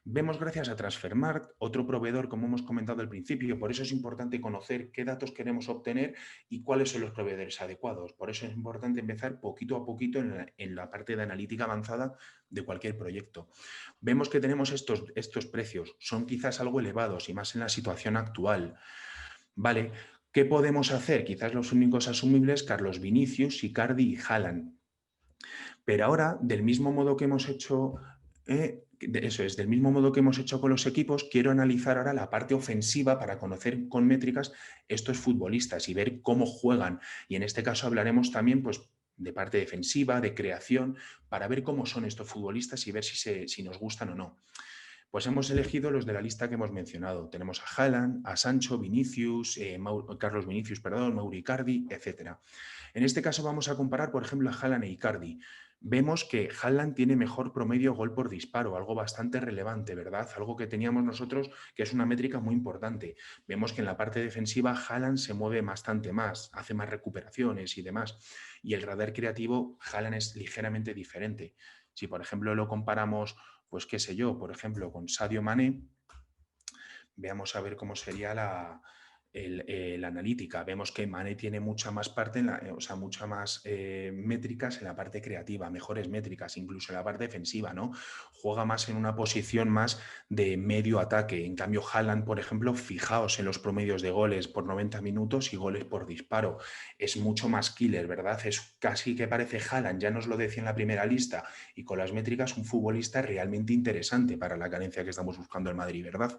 Vemos gracias a Transfermarkt, otro proveedor, como hemos comentado al principio, por eso es importante conocer qué datos queremos obtener y cuáles son los proveedores adecuados. Por eso es importante empezar poquito a poquito en la parte de analítica avanzada de cualquier proyecto. Vemos que tenemos estos precios, son quizás algo elevados y más en la situación actual. Vale, ¿qué podemos hacer? Quizás los únicos asumibles, Carlos Vinicius, Icardi y Haaland. Pero ahora, del mismo modo que hemos hecho... del mismo modo que hemos hecho con los equipos, quiero analizar ahora la parte ofensiva para conocer con métricas estos futbolistas y ver cómo juegan. Y en este caso hablaremos también pues, de parte defensiva, de creación, para ver cómo son estos futbolistas y ver si nos gustan o no. Pues hemos elegido los de la lista que hemos mencionado. Tenemos a Haaland, a Sancho, Vinicius, Carlos Vinicius, perdón, Mauro Icardi, etc. En este caso vamos a comparar, por ejemplo, a Haaland e Icardi. Vemos que Haaland tiene mejor promedio gol por disparo, algo bastante relevante, ¿verdad? Algo que teníamos nosotros que es una métrica muy importante. Vemos que en la parte defensiva Haaland se mueve bastante más, hace más recuperaciones y demás. Y el radar creativo, Haaland es ligeramente diferente. Si, por ejemplo, lo comparamos, pues qué sé yo, por ejemplo, con Sadio Mané, veamos a ver cómo sería la analítica. Vemos que Mané tiene mucha más parte, mucha más métricas en la parte creativa, mejores métricas, incluso en la parte defensiva, ¿no? Juega más en una posición más de medio ataque. En cambio, Haaland, por ejemplo, fijaos en los promedios de goles por 90 minutos y goles por disparo. Es mucho más killer, ¿verdad? Es casi que parece Haaland, ya nos lo decía en la primera lista, y con las métricas un futbolista realmente interesante para la carencia que estamos buscando en Madrid, ¿verdad?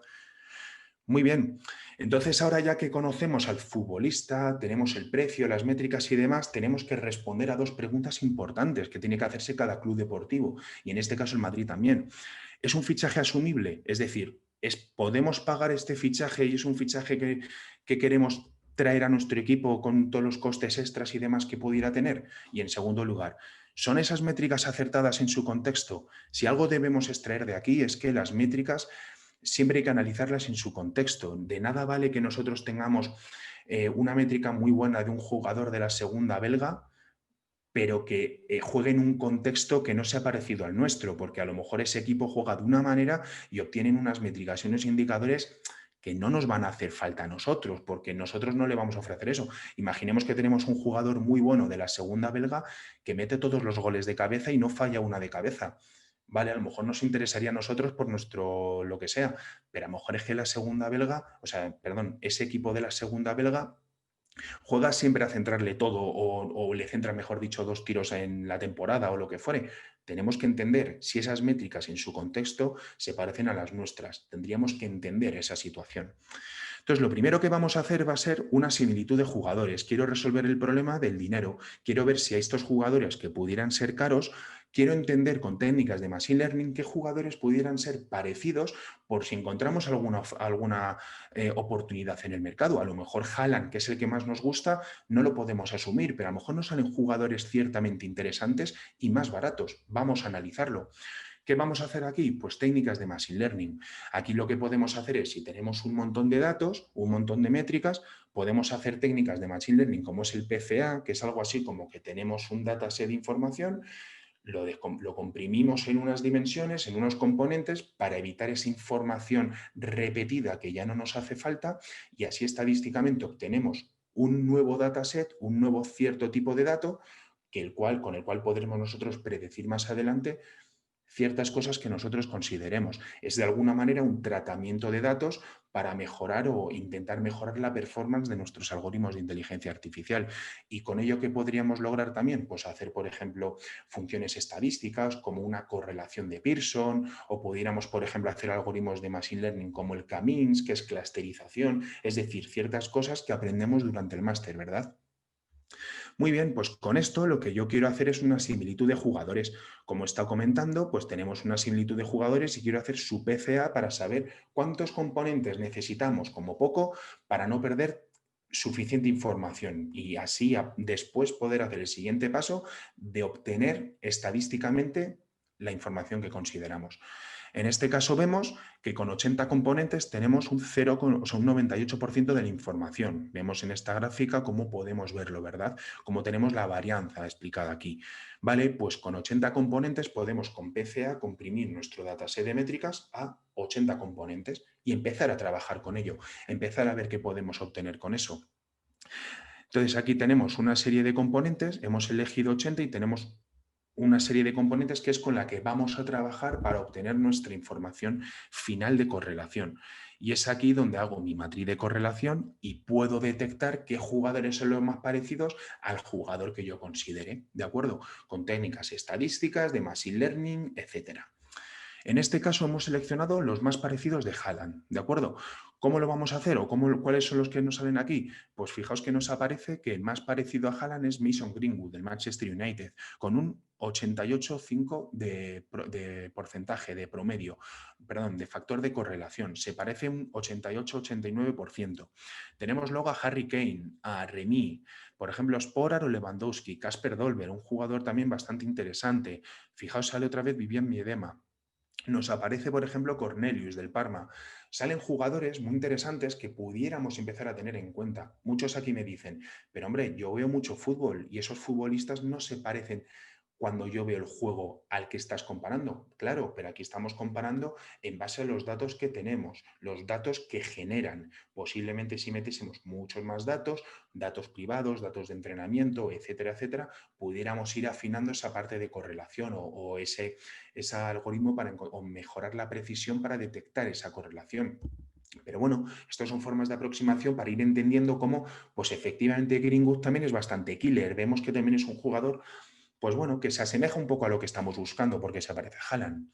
Muy bien, entonces ahora ya que conocemos al futbolista, tenemos el precio, las métricas y demás, tenemos que responder a dos preguntas importantes que tiene que hacerse cada club deportivo, y en este caso el Madrid también. ¿Es un fichaje asumible? Es decir, ¿podemos pagar este fichaje y es un fichaje que queremos traer a nuestro equipo con todos los costes extras y demás que pudiera tener? Y en segundo lugar, ¿son esas métricas acertadas en su contexto? Si algo debemos extraer de aquí es que las métricas siempre hay que analizarlas en su contexto. De nada vale que nosotros tengamos una métrica muy buena de un jugador de la segunda belga, pero que juegue en un contexto que no sea parecido al nuestro, porque a lo mejor ese equipo juega de una manera y obtienen unas métricas y unos indicadores que no nos van a hacer falta a nosotros, porque nosotros no le vamos a ofrecer eso. Imaginemos que tenemos un jugador muy bueno de la segunda belga que mete todos los goles de cabeza y no falla una de cabeza. Vale, a lo mejor nos interesaría a nosotros por nuestro lo que sea, pero a lo mejor es que la segunda belga, ese equipo de la segunda belga juega siempre a centrarle todo o le centra, mejor dicho, 2 tiros en la temporada o lo que fuere. Tenemos que entender si esas métricas en su contexto se parecen a las nuestras. Tendríamos que entender esa situación. Entonces, lo primero que vamos a hacer va a ser una similitud de jugadores. Quiero resolver el problema del dinero. Quiero ver si a estos jugadores que pudieran ser caros, quiero entender con técnicas de Machine Learning qué jugadores pudieran ser parecidos por si encontramos alguna oportunidad en el mercado. A lo mejor Haaland, que es el que más nos gusta, no lo podemos asumir, pero a lo mejor nos salen jugadores ciertamente interesantes y más baratos. Vamos a analizarlo. ¿Qué vamos a hacer aquí? Pues técnicas de Machine Learning. Aquí lo que podemos hacer es, si tenemos un montón de datos, un montón de métricas, podemos hacer técnicas de Machine Learning como es el PCA, que es algo así como que tenemos un dataset de información, lo comprimimos en unas dimensiones, en unos componentes, para evitar esa información repetida que ya no nos hace falta, y así estadísticamente obtenemos un nuevo dataset, un nuevo cierto tipo de dato, con el cual podremos nosotros predecir más adelante ciertas cosas que nosotros consideremos. Es de alguna manera un tratamiento de datos para mejorar o intentar mejorar la performance de nuestros algoritmos de inteligencia artificial. Y con ello, ¿qué podríamos lograr también? Pues hacer, por ejemplo, funciones estadísticas como una correlación de Pearson, o pudiéramos, por ejemplo, hacer algoritmos de Machine Learning como el K-means, que es clusterización, es decir, ciertas cosas que aprendemos durante el máster, ¿verdad? Muy bien, pues con esto lo que yo quiero hacer es una similitud de jugadores. Como he estado comentando, pues tenemos una similitud de jugadores y quiero hacer su PCA para saber cuántos componentes necesitamos como poco para no perder suficiente información y así después poder hacer el siguiente paso de obtener estadísticamente la información que consideramos. En este caso vemos que con 80 componentes tenemos un 0, o sea, un 98% de la información. Vemos en esta gráfica cómo podemos verlo, ¿verdad? Como tenemos la varianza explicada aquí. Vale, pues con 80 componentes podemos con PCA comprimir nuestro dataset de métricas a 80 componentes y empezar a trabajar con ello, empezar a ver qué podemos obtener con eso. Entonces aquí tenemos una serie de componentes, hemos elegido 80 y tenemos una serie de componentes que es con la que vamos a trabajar para obtener nuestra información final de correlación. Y es aquí donde hago mi matriz de correlación y puedo detectar qué jugadores son los más parecidos al jugador que yo considere, ¿de acuerdo? Con técnicas estadísticas, de machine learning, etcétera. En este caso hemos seleccionado los más parecidos de Haaland, ¿de acuerdo? ¿Cómo lo vamos a hacer o cuáles son los que nos salen aquí? Pues fijaos que nos aparece que el más parecido a Haaland es Mason Greenwood, del Manchester United, con un 88,5 de porcentaje, de promedio, perdón, de factor de correlación. Se parece un 88-89%. Tenemos luego a Harry Kane, a Remy, por ejemplo, Sporar o Lewandowski, Kasper Dolber, un jugador también bastante interesante. Fijaos, sale otra vez Vivian Miedema. Nos aparece, por ejemplo, Cornelius del Parma. Salen jugadores muy interesantes que pudiéramos empezar a tener en cuenta. Muchos aquí me dicen, pero hombre, yo veo mucho fútbol y esos futbolistas no se parecen cuando yo veo el juego al que estás comparando. Claro, pero aquí estamos comparando en base a los datos que tenemos, los datos que generan. Posiblemente si metiésemos muchos más datos, datos privados, datos de entrenamiento, etcétera, etcétera, pudiéramos ir afinando esa parte de correlación o ese algoritmo para mejorar la precisión para detectar esa correlación. Pero bueno, estas son formas de aproximación para ir entendiendo cómo, pues efectivamente Greenwood también es bastante killer. Vemos que también es un jugador, pues bueno, que se asemeja un poco a lo que estamos buscando porque se parece a Haaland.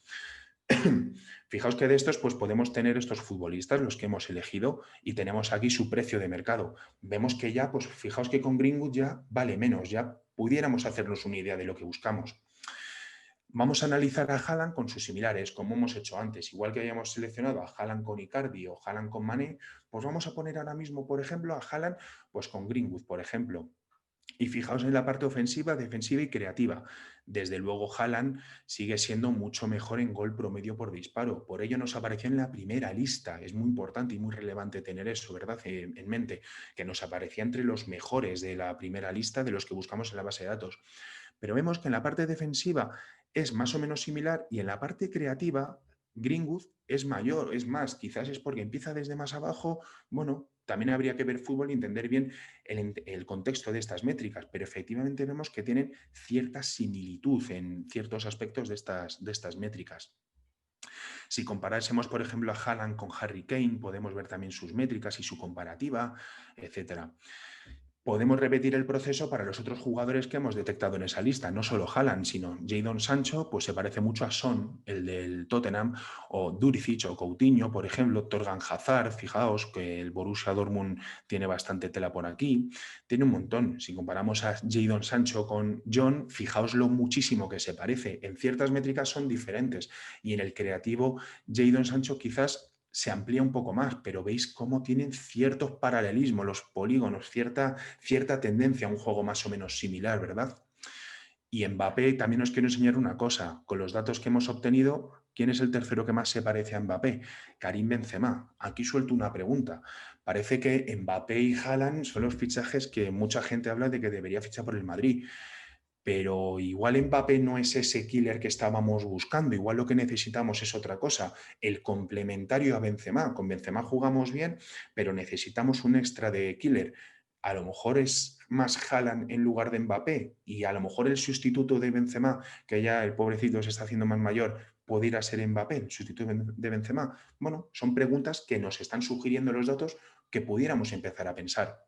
Fijaos que de estos pues podemos tener estos futbolistas, los que hemos elegido, y tenemos aquí su precio de mercado. Vemos que ya, pues fijaos que con Greenwood ya vale menos, ya pudiéramos hacernos una idea de lo que buscamos. Vamos a analizar a Haaland con sus similares, como hemos hecho antes. Igual que habíamos seleccionado a Haaland con Icardi o Haaland con Mané, pues vamos a poner ahora mismo, por ejemplo, a Haaland pues con Greenwood, por ejemplo. Y fijaos en la parte ofensiva, defensiva y creativa. Desde luego, Haaland sigue siendo mucho mejor en gol promedio por disparo. Por ello nos apareció en la primera lista. Es muy importante y muy relevante tener eso, ¿verdad? En mente, que nos aparecía entre los mejores de la primera lista de los que buscamos en la base de datos. Pero vemos que en la parte defensiva es más o menos similar y en la parte creativa Greenwood es mayor, es más, quizás es porque empieza desde más abajo. Bueno, también habría que ver fútbol y entender bien el contexto de estas métricas, pero efectivamente vemos que tienen cierta similitud en ciertos aspectos de estas métricas. Si comparásemos, por ejemplo, a Haaland con Harry Kane, podemos ver también sus métricas y su comparativa, etcétera. Podemos repetir el proceso para los otros jugadores que hemos detectado en esa lista, no solo Haaland, sino Jadon Sancho, pues se parece mucho a Son, el del Tottenham, o Duričić o Coutinho, por ejemplo, Torgan Hazard, fijaos que el Borussia Dortmund tiene bastante tela por aquí, tiene un montón. Si comparamos a Jadon Sancho con John, fijaos lo muchísimo que se parece. En ciertas métricas son diferentes y en el creativo Jadon Sancho quizás se amplía un poco más, pero veis cómo tienen ciertos paralelismos, los polígonos, cierta tendencia a un juego más o menos similar, ¿verdad? Y Mbappé también os quiero enseñar una cosa. Con los datos que hemos obtenido, ¿quién es el tercero que más se parece a Mbappé? Karim Benzema. Aquí suelto una pregunta. Parece que Mbappé y Haaland son los fichajes que mucha gente habla de que debería fichar por el Madrid. Pero igual Mbappé no es ese killer que estábamos buscando, igual lo que necesitamos es otra cosa, el complementario a Benzema. Con Benzema jugamos bien, pero necesitamos un extra de killer. A lo mejor es más Haaland en lugar de Mbappé y a lo mejor el sustituto de Benzema, que ya el pobrecito se está haciendo más mayor, pudiera ser Mbappé, el sustituto de Benzema? Bueno, son preguntas que nos están sugiriendo los datos que pudiéramos empezar a pensar.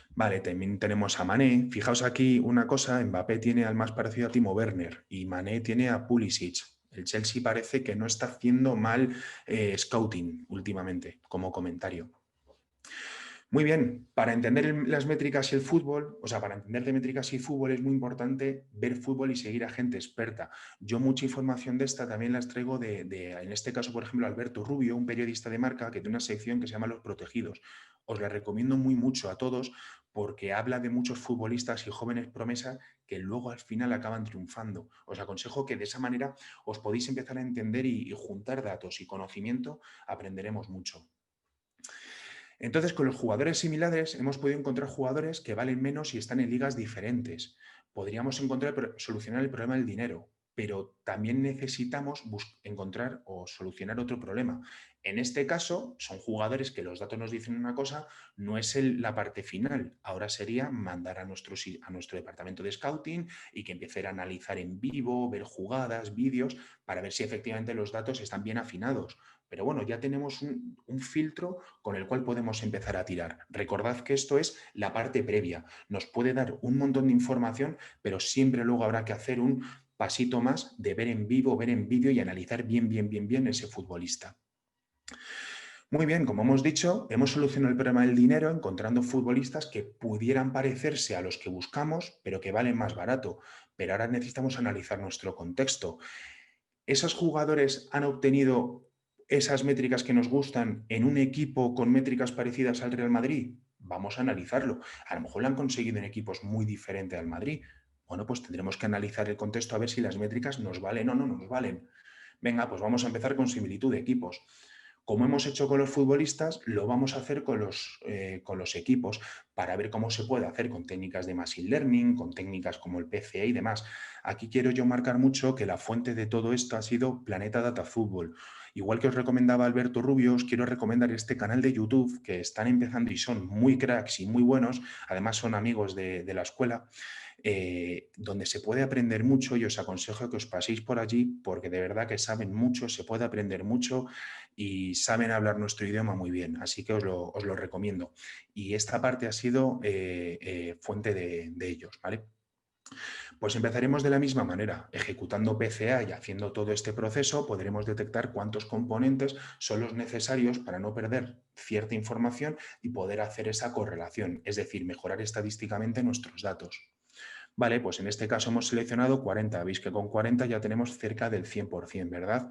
Vale, también tenemos a Mané. Fijaos aquí una cosa, Mbappé tiene al más parecido a Timo Werner y Mané tiene a Pulisic. El Chelsea parece que no está haciendo mal scouting últimamente, como comentario. Muy bien, para entender las métricas y el fútbol, o sea, para entender de métricas y fútbol es muy importante ver fútbol y seguir a gente experta. Yo mucha información de esta también las traigo en este caso, por ejemplo, Alberto Rubio, un periodista de Marca que tiene una sección que se llama Los Protegidos. Os la recomiendo muy mucho a todos porque habla de muchos futbolistas y jóvenes promesas que luego al final acaban triunfando. Os aconsejo que de esa manera os podéis empezar a entender y juntar datos y conocimiento, aprenderemos mucho. Entonces, con los jugadores similares hemos podido encontrar jugadores que valen menos y están en ligas diferentes. Podríamos solucionar el problema del dinero, pero también necesitamos encontrar o solucionar otro problema. En este caso, son jugadores que los datos nos dicen una cosa, no es la parte final. Ahora sería mandar a nuestro departamento de scouting y que empiece a analizar en vivo, ver jugadas, vídeos, para ver si efectivamente los datos están bien afinados. Pero bueno, ya tenemos un filtro con el cual podemos empezar a tirar. Recordad que esto es la parte previa. Nos puede dar un montón de información, pero siempre luego habrá que hacer un pasito más de ver en vivo, ver en vídeo y analizar bien ese futbolista. Muy bien, como hemos dicho, hemos solucionado el problema del dinero encontrando futbolistas que pudieran parecerse a los que buscamos, pero que valen más barato. Pero ahora necesitamos analizar nuestro contexto. ¿Esos jugadores han obtenido esas métricas que nos gustan en un equipo con métricas parecidas al Real Madrid? Vamos a analizarlo. A lo mejor lo han conseguido en equipos muy diferentes al Madrid. Bueno, pues tendremos que analizar el contexto a ver si las métricas nos valen o no nos valen. Venga, pues vamos a empezar con similitud de equipos. Como hemos hecho con los futbolistas, lo vamos a hacer con los equipos para ver cómo se puede hacer con técnicas de Machine Learning, con técnicas como el PCA y demás. Aquí quiero yo marcar mucho que la fuente de todo esto ha sido Planeta Data Football. Igual que os recomendaba Alberto Rubio, os quiero recomendar este canal de YouTube que están empezando y son muy cracks y muy buenos, además son amigos de la escuela, donde se puede aprender mucho y os aconsejo que os paséis por allí porque de verdad que saben mucho, se puede aprender mucho y saben hablar nuestro idioma muy bien, así que os lo recomiendo. Y esta parte ha sido fuente de ellos, ¿vale? Pues empezaremos de la misma manera, ejecutando PCA y haciendo todo este proceso, podremos detectar cuántos componentes son los necesarios para no perder cierta información y poder hacer esa correlación, es decir, mejorar estadísticamente nuestros datos. Vale, pues en este caso hemos seleccionado 40, veis que con 40 ya tenemos cerca del 100%, ¿verdad?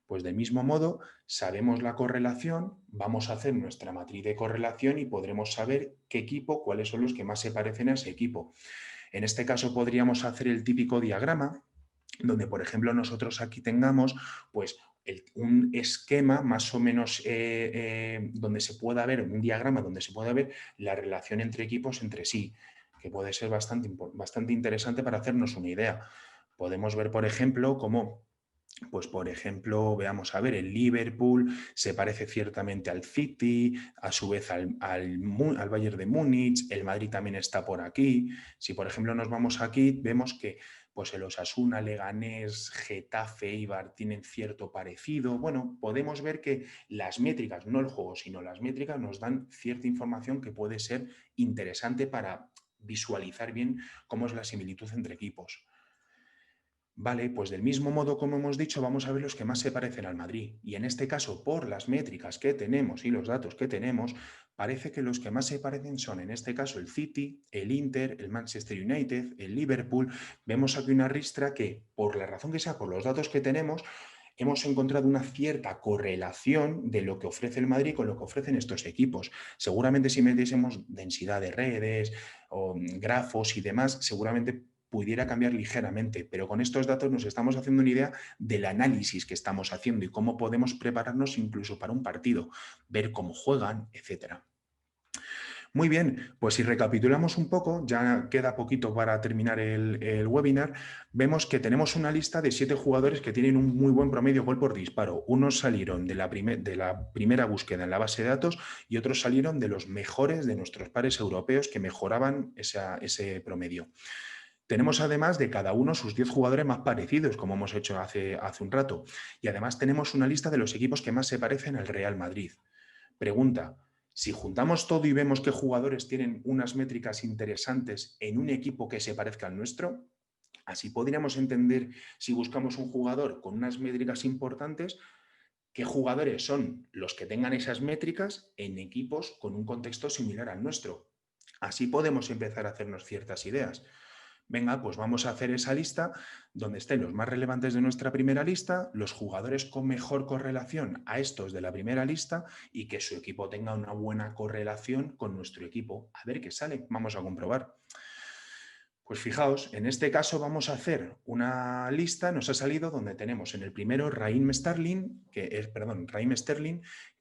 Pues del mismo modo, sabemos la correlación, vamos a hacer nuestra matriz de correlación y podremos saber qué equipo, cuáles son los que más se parecen a ese equipo. En este caso podríamos hacer el típico diagrama, donde por ejemplo nosotros aquí tengamos pues un esquema más o menos donde se pueda ver, un diagrama donde se pueda ver la relación entre equipos entre sí, que puede ser bastante interesante para hacernos una idea. Podemos ver, por ejemplo, cómo pues por ejemplo, veamos a ver, el Liverpool se parece ciertamente al City, a su vez al Bayern de Múnich, el Madrid también está por aquí. Si por ejemplo nos vamos aquí, vemos que pues el Osasuna, Leganés, Getafe, Eibar tienen cierto parecido. Bueno, podemos ver que las métricas, no el juego, sino las métricas nos dan cierta información que puede ser interesante para visualizar bien cómo es la similitud entre equipos. Vale, pues del mismo modo, como hemos dicho, vamos a ver los que más se parecen al Madrid. Y en este caso, por las métricas que tenemos y los datos que tenemos, parece que los que más se parecen son, en este caso, el City, el Inter, el Manchester United, el Liverpool. Vemos aquí una ristra que, por la razón que sea, por los datos que tenemos, hemos encontrado una cierta correlación de lo que ofrece el Madrid con lo que ofrecen estos equipos. Seguramente si metiésemos densidad de redes o grafos y demás, seguramente pudiera cambiar ligeramente, pero con estos datos nos estamos haciendo una idea del análisis que estamos haciendo y cómo podemos prepararnos incluso para un partido, ver cómo juegan, etcétera. Muy bien, pues si recapitulamos un poco, ya queda poquito para terminar el webinar, vemos que tenemos una lista de 7 jugadores que tienen un muy buen promedio gol por disparo. Unos salieron de la primera búsqueda en la base de datos y otros salieron de los mejores de nuestros pares europeos que mejoraban ese promedio. Tenemos además de cada uno sus 10 jugadores más parecidos, como hemos hecho hace un rato. Y además tenemos una lista de los equipos que más se parecen al Real Madrid. Pregunta, si juntamos todo y vemos qué jugadores tienen unas métricas interesantes en un equipo que se parezca al nuestro, así podríamos entender, si buscamos un jugador con unas métricas importantes, qué jugadores son los que tengan esas métricas en equipos con un contexto similar al nuestro. Así podemos empezar a hacernos ciertas ideas. Venga, pues vamos a hacer esa lista donde estén los más relevantes de nuestra primera lista, los jugadores con mejor correlación a estos de la primera lista y que su equipo tenga una buena correlación con nuestro equipo. A ver qué sale, vamos a comprobar. Pues fijaos, en este caso vamos a hacer una lista, nos ha salido donde tenemos en el primero Raheem Sterling,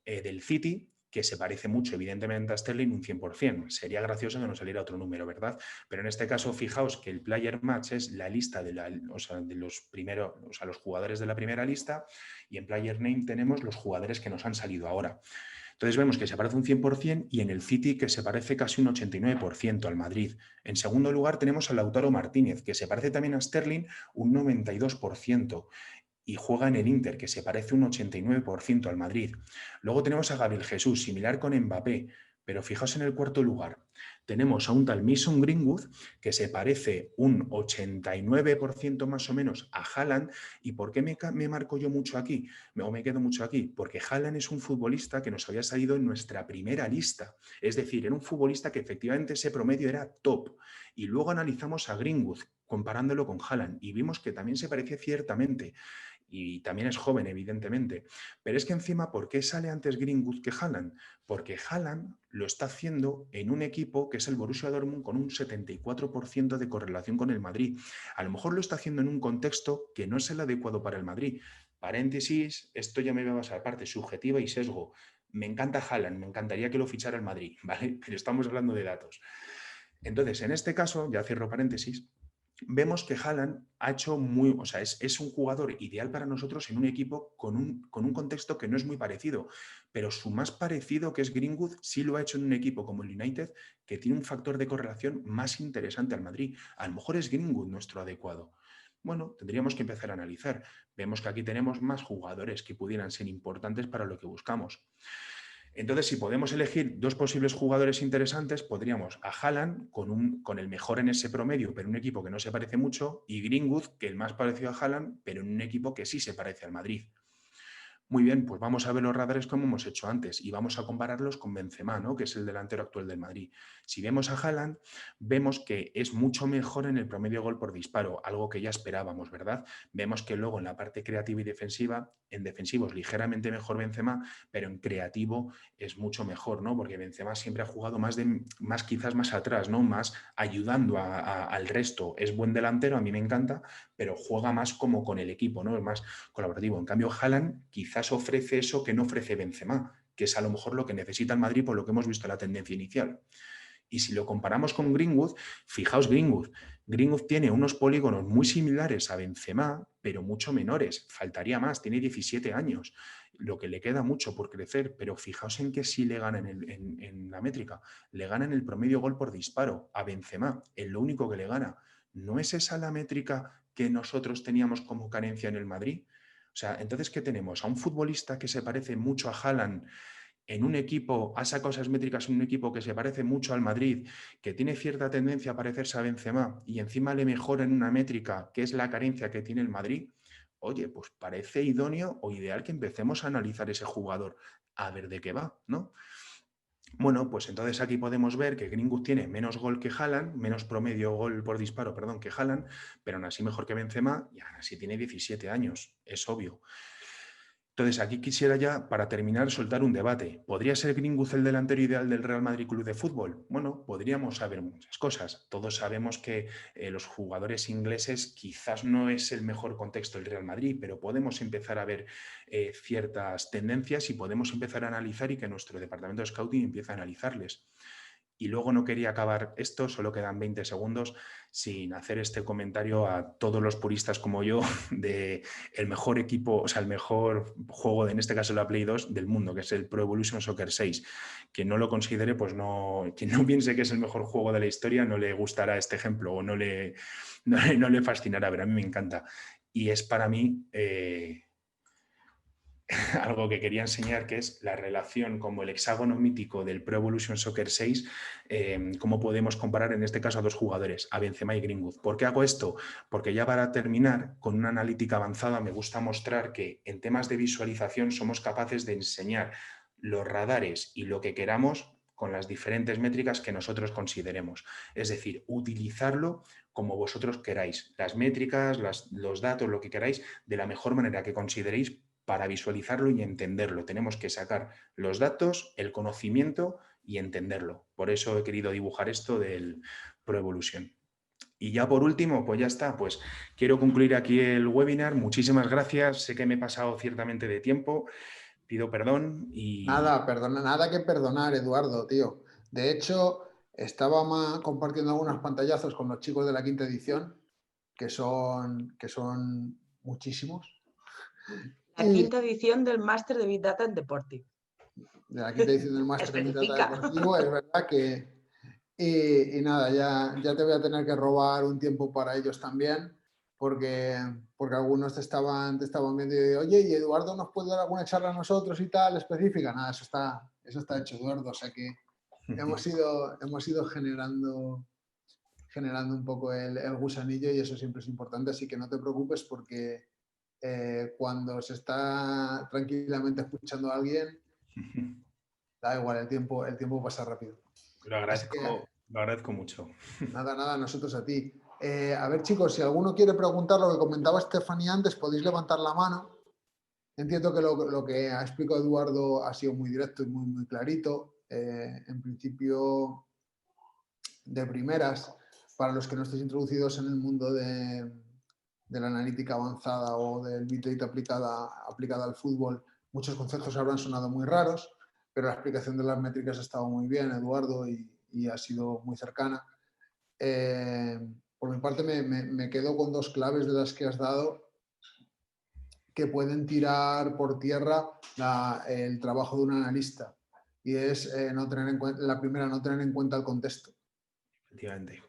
del City, que se parece mucho evidentemente a Sterling un 100%. Sería gracioso que nos saliera otro número, ¿verdad? Pero en este caso fijaos que el Player Match es la lista de los primeros, los jugadores de la primera lista, y en Player Name tenemos los jugadores que nos han salido ahora. Entonces vemos que se parece un 100% y en el City que se parece casi un 89% al Madrid. En segundo lugar tenemos a Lautaro Martínez, que se parece también a Sterling un 92%. Y juega en el Inter, que se parece un 89% al Madrid. Luego tenemos a Gabriel Jesús, similar con Mbappé, pero fijaos en el cuarto lugar. Tenemos a un tal Mason Greenwood, que se parece un 89% más o menos a Haaland. ¿Y por qué me marco yo mucho aquí? O me quedo mucho aquí, porque Haaland es un futbolista que nos había salido en nuestra primera lista. Es decir, era un futbolista que efectivamente ese promedio era top. Y luego analizamos a Greenwood, comparándolo con Haaland, y vimos que también se parecía ciertamente. Y también es joven, evidentemente. Pero es que encima, ¿por qué sale antes Greenwood que Haaland? Porque Haaland lo está haciendo en un equipo que es el Borussia Dortmund con un 74% de correlación con el Madrid. A lo mejor lo está haciendo en un contexto que no es el adecuado para el Madrid. Paréntesis, esto ya me va a pasar parte subjetiva y sesgo. Me encanta Haaland, me encantaría que lo fichara el Madrid, ¿vale? Pero estamos hablando de datos. Entonces, en este caso, ya cierro paréntesis, vemos que Haaland ha hecho es un jugador ideal para nosotros en un equipo con un contexto que no es muy parecido, pero su más parecido, que es Greenwood, sí lo ha hecho en un equipo como el United, que tiene un factor de correlación más interesante al Madrid. A lo mejor es Greenwood nuestro adecuado. Bueno, tendríamos que empezar a analizar. Vemos que aquí tenemos más jugadores que pudieran ser importantes para lo que buscamos. Entonces, si podemos elegir dos posibles jugadores interesantes, podríamos a Haaland con el mejor en ese promedio, pero en un equipo que no se parece mucho, y Greenwood, que el más parecido a Haaland, pero en un equipo que sí se parece al Madrid. Muy bien, pues vamos a ver los radares como hemos hecho antes y vamos a compararlos con Benzema, ¿no? Que es el delantero actual del Madrid. Si vemos a Haaland, vemos que es mucho mejor en el promedio gol por disparo, algo que ya esperábamos, ¿verdad? Vemos que luego en la parte creativa y defensiva, en defensivo es ligeramente mejor Benzema, pero en creativo es mucho mejor, ¿no? Porque Benzema siempre ha jugado quizás más atrás, ¿no? Más ayudando al resto. Es buen delantero, a mí me encanta, pero juega más como con el equipo, ¿no? Es más colaborativo. En cambio, Haaland quizás ofrece eso que no ofrece Benzema, que es a lo mejor lo que necesita el Madrid por lo que hemos visto en la tendencia inicial. Y si lo comparamos con Greenwood, fijaos Greenwood. Greenwood tiene unos polígonos muy similares a Benzema, pero mucho menores. Faltaría más, tiene 17 años, lo que le queda mucho por crecer, pero fijaos en que sí le gana en la métrica. Le gana en el promedio gol por disparo a Benzema, es lo único que le gana. ¿No es esa la métrica que nosotros teníamos como carencia en el Madrid? O sea, entonces, ¿qué tenemos? A un futbolista que se parece mucho a Haaland en un equipo, ha sacado esas métricas en un equipo que se parece mucho al Madrid, que tiene cierta tendencia a parecerse a Benzema y encima le mejora en una métrica que es la carencia que tiene el Madrid. Oye, pues parece idóneo o ideal que empecemos a analizar ese jugador, a ver de qué va, ¿no? Bueno, pues entonces aquí podemos ver que Greenwood tiene menos gol que Haaland, menos promedio gol por disparo, perdón, que Haaland, pero aún así mejor que Benzema y aún así tiene 17 años, es obvio. Entonces aquí quisiera ya, para terminar, soltar un debate. ¿Podría ser Greenwood el delantero ideal del Real Madrid Club de Fútbol? Bueno, podríamos saber muchas cosas. Todos sabemos que los jugadores ingleses quizás no es el mejor contexto del Real Madrid, pero podemos empezar a ver ciertas tendencias y podemos empezar a analizar y que nuestro departamento de scouting empiece a analizarles. Y luego no quería acabar esto, solo quedan 20 segundos, sin hacer este comentario a todos los puristas como yo de el mejor equipo, o sea, el mejor juego, en este caso la Play 2 del mundo, que es el Pro Evolution Soccer 6. Quien no lo considere, pues no, quien no piense que es el mejor juego de la historia, no le gustará este ejemplo o no le fascinará, pero a mí me encanta. Y es para mí... algo que quería enseñar, que es la relación como el hexágono mítico del Pro Evolution Soccer 6, cómo podemos comparar en este caso a dos jugadores, a Benzema y Greenwood. ¿Por qué hago esto? Porque ya para terminar, con una analítica avanzada me gusta mostrar que en temas de visualización somos capaces de enseñar los radares y lo que queramos con las diferentes métricas que nosotros consideremos. Es decir, utilizarlo como vosotros queráis, las métricas, los datos, lo que queráis, de la mejor manera que consideréis para visualizarlo y entenderlo. Tenemos que sacar los datos, el conocimiento y entenderlo. Por eso he querido dibujar esto del Pro Evolution. Y ya por último, pues ya está, pues quiero concluir aquí el webinar. Muchísimas gracias. Sé que me he pasado ciertamente de tiempo. Pido perdón y... Nada que perdonar, Eduardo, tío. De hecho, estaba compartiendo algunos pantallazos con los chicos de la quinta edición, que son muchísimos. La quinta edición del Máster de Big Data en Deportivo. De la quinta edición del Máster de Big Data Deportivo, es verdad que... Y nada, ya te voy a tener que robar un tiempo para ellos también, porque algunos te estaban viendo y digo, oye, ¿y Eduardo nos puede dar alguna charla a nosotros y tal, específica? Nada, eso está hecho, Eduardo, o sea que hemos ido generando un poco el gusanillo y eso siempre es importante, así que no te preocupes porque cuando se está tranquilamente escuchando a alguien, da igual, el tiempo pasa rápido. Lo agradezco mucho. Nada, nosotros a ti. A ver, chicos, si alguno quiere preguntar lo que comentaba Estefanía antes, podéis levantar la mano. Entiendo que lo que ha explicado Eduardo ha sido muy directo y muy clarito. En principio, de primeras, para los que no estéis introducidos en el mundo de la analítica avanzada o del Big Data aplicada al fútbol, muchos conceptos habrán sonado muy raros, pero la explicación de las métricas ha estado muy bien, Eduardo, y ha sido muy cercana. Por mi parte, me quedo con dos claves de las que has dado que pueden tirar por tierra el trabajo de un analista. Y es no tener en cuenta, la primera, no tener en cuenta el contexto. Efectivamente.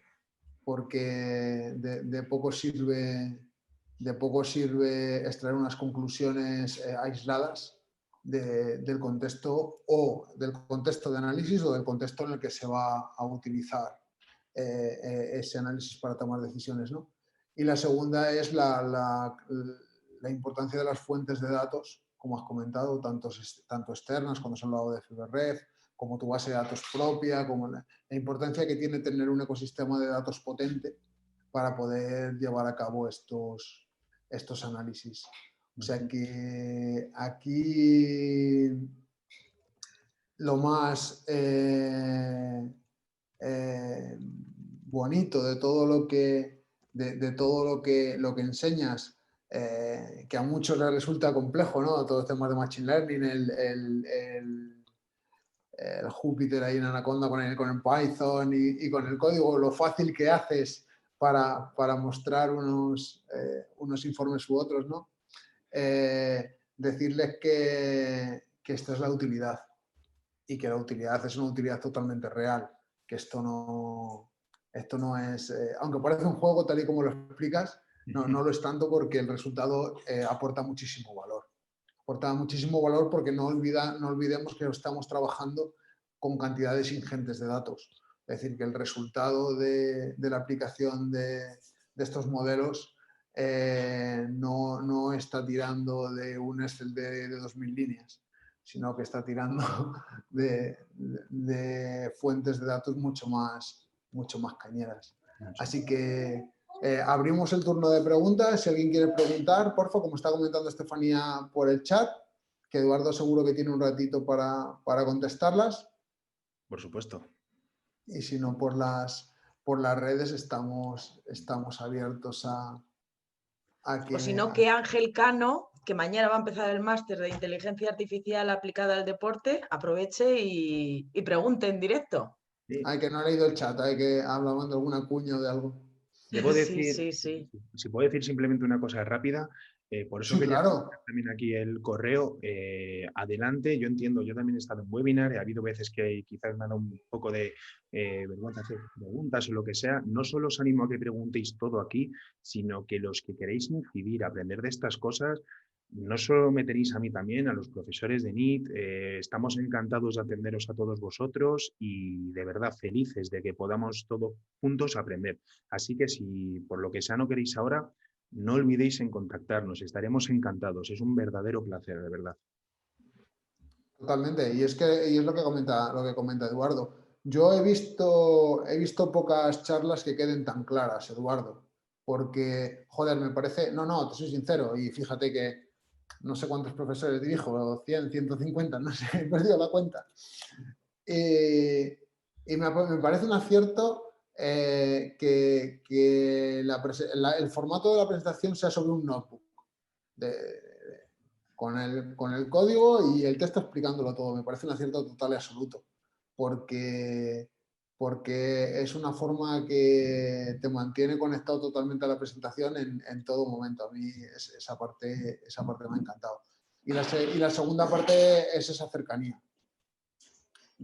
Porque de poco sirve extraer unas conclusiones aisladas del contexto o del contexto de análisis o del contexto en el que se va a utilizar ese análisis para tomar decisiones, ¿no? Y la segunda es la importancia de las fuentes de datos, como has comentado, tanto externas, cuando se ha hablado de FiberRed, como tu base de datos propia, como la importancia que tiene tener un ecosistema de datos potente para poder llevar a cabo estos análisis. O sea que aquí lo más bonito de todo lo que enseñas, que a muchos les resulta complejo, ¿no? Todos los temas de Machine Learning, el Jupyter ahí en Anaconda con el Python y con el código, lo fácil que haces para mostrar unos informes u otros, ¿no? Decirles que esta es la utilidad y que la utilidad es una utilidad totalmente real, que esto no es, aunque parece un juego tal y como lo explicas, no lo es tanto porque el resultado aporta muchísimo valor. Aporta muchísimo valor porque no olvidemos que estamos trabajando con cantidades ingentes de datos. Es decir, que el resultado de la aplicación de estos modelos no está tirando de un Excel de 2.000 líneas, sino que está tirando de fuentes de datos mucho más cañeras. Así que abrimos el turno de preguntas. Si alguien quiere preguntar, porfa, como está comentando Estefanía por el chat, que Eduardo seguro que tiene un ratito para contestarlas. Por supuesto. Y si no, por las redes estamos abiertos a que... O si no, que Ángel Cano, que mañana va a empezar el máster de inteligencia artificial aplicada al deporte, aproveche y pregunte en directo. Sí. Ay, que no he leído el chat, hay que hablaban de alguna cuña o de algo. Debo Sí, decir, sí, sí. si puedo decir simplemente una cosa rápida, por eso Sí, quería claro. comentar también aquí el correo. Adelante, yo entiendo, yo también he estado en webinar, ha habido veces que quizás me ha dado un poco de vergüenza hacer preguntas o lo que sea. No solo os animo a que preguntéis todo aquí, sino que los que queréis incidir, aprender de estas cosas, no solo me tenéis a mí también, a los profesores de NIT, estamos encantados de atenderos a todos vosotros y de verdad felices de que podamos todos juntos aprender. Así que si por lo que sea no queréis ahora, no olvidéis en contactarnos, estaremos encantados. Es un verdadero placer, de verdad. Totalmente. Y es lo que comenta Eduardo. Yo he visto pocas charlas que queden tan claras, Eduardo. Porque, joder, me parece. No, no, te soy sincero. Y fíjate que no sé cuántos profesores dirijo, 100, 150, no sé, he perdido la cuenta. Y me parece un acierto que el formato de la presentación sea sobre un notebook, con el código y el texto explicándolo todo. Me parece un acierto total y absoluto, porque, porque es una forma que te mantiene conectado totalmente a la presentación en todo momento. A mí esa parte me ha encantado. Y la segunda parte es esa cercanía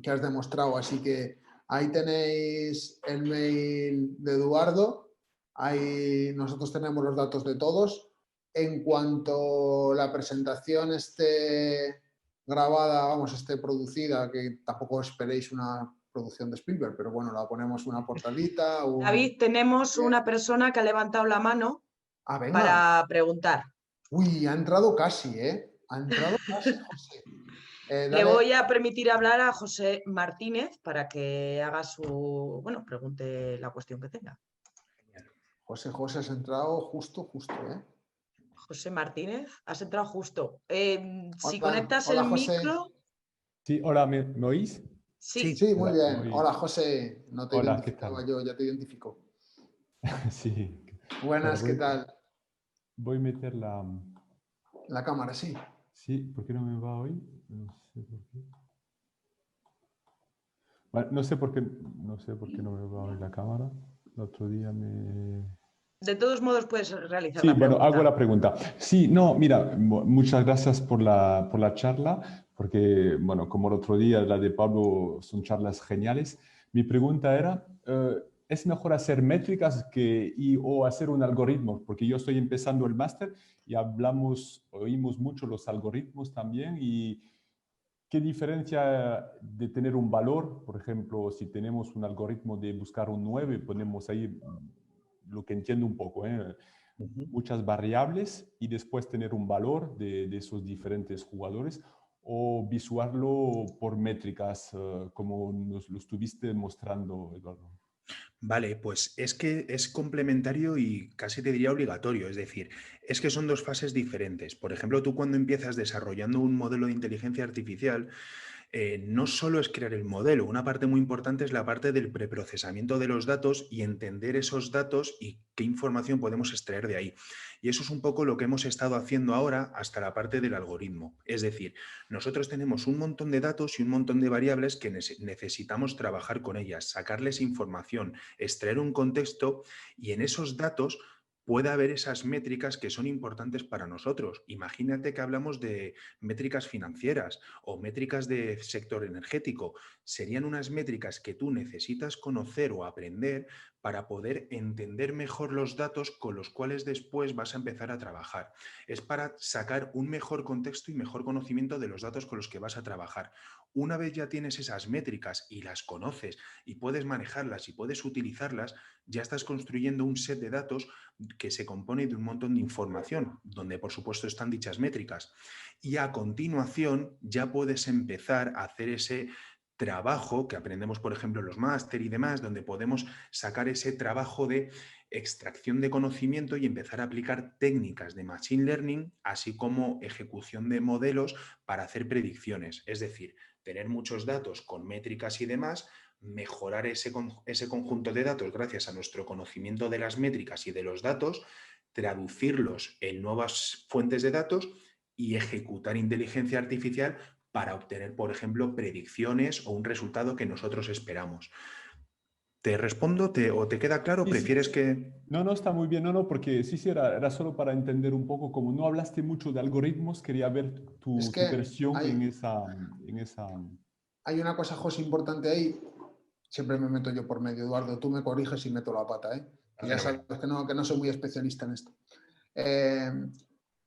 que has demostrado. Así que ahí tenéis el mail de Eduardo, ahí nosotros tenemos los datos de todos. En cuanto la presentación esté grabada, vamos, esté producida, que tampoco esperéis una producción de Spielberg, pero bueno, la ponemos una portadita. David, tenemos una persona que ha levantado la mano Ah, venga. para preguntar. Uy, ha entrado casi, ¿eh? Ha entrado casi, José. Le Dale. voy a permitir hablar a José Martínez para que haga bueno, pregunte la cuestión que tenga. José, has entrado justo, ¿eh? José Martínez, has entrado justo. Si Hola, conectas hola el José. micro, Sí, hola, ¿me oís? sí. Sí, muy Hola, bien. Hola José, no te hola, ¿qué tal? identificaba yo, ya te identifico. Sí, espera, Buenas, ¿qué tal? voy a meter la... La cámara, sí. Sí, ¿por qué no me va hoy? No sé por qué. Bueno, no sé por qué no me va hoy la cámara. El otro día me... De todos modos, puedes realizar Sí, la bueno, hago pregunta. la pregunta. Sí, no, mira, muchas gracias por la charla, porque, bueno, como el otro día, la de Pablo son charlas geniales. Mi pregunta era, ¿es mejor hacer métricas o hacer un algoritmo? Porque yo estoy empezando el máster y oímos mucho los algoritmos también. ¿Y qué diferencia de tener un valor? Por ejemplo, si tenemos un algoritmo de buscar un 9, ponemos ahí lo que entiendo un poco, muchas variables y después tener un valor de esos diferentes jugadores o visualizarlo por métricas, como nos lo estuviste mostrando, Eduardo. Vale, pues es que es complementario y casi te diría obligatorio. Es decir, es que son dos fases diferentes. Por ejemplo, tú cuando empiezas desarrollando un modelo de inteligencia artificial, no solo es crear el modelo, una parte muy importante es la parte del preprocesamiento de los datos y entender esos datos y qué información podemos extraer de ahí. Y eso es un poco lo que hemos estado haciendo ahora hasta la parte del algoritmo. Es decir, nosotros tenemos un montón de datos y un montón de variables que necesitamos trabajar con ellas, sacarles información, extraer un contexto y en esos datos puede haber esas métricas que son importantes para nosotros. Imagínate que hablamos de métricas financieras o métricas de sector energético. Serían unas métricas que tú necesitas conocer o aprender para poder entender mejor los datos con los cuales después vas a empezar a trabajar. Es para sacar un mejor contexto y mejor conocimiento de los datos con los que vas a trabajar. Una vez ya tienes esas métricas y las conoces y puedes manejarlas y puedes utilizarlas, ya estás construyendo un set de datos que se compone de un montón de información, donde por supuesto están dichas métricas. Y a continuación ya puedes empezar a hacer ese trabajo que aprendemos, por ejemplo, en los máster y demás, donde podemos sacar ese trabajo de extracción de conocimiento y empezar a aplicar técnicas de machine learning, así como ejecución de modelos para hacer predicciones. Es decir, tener muchos datos con métricas y demás, mejorar ese conjunto de datos gracias a nuestro conocimiento de las métricas y de los datos, traducirlos en nuevas fuentes de datos y ejecutar inteligencia artificial para obtener, por ejemplo, predicciones o un resultado que nosotros esperamos. ¿Te respondo o te queda claro? Sí, sí. ¿Prefieres que...? No, está muy bien. No, porque sí, era solo para entender un poco. Como no hablaste mucho de algoritmos, quería ver Es tu que versión hay, en esa... hay una cosa, José, importante ahí. Siempre me meto yo por medio, Eduardo. Tú me corriges y meto la pata, ¿eh? Que ya sabes que no soy muy especialista en esto.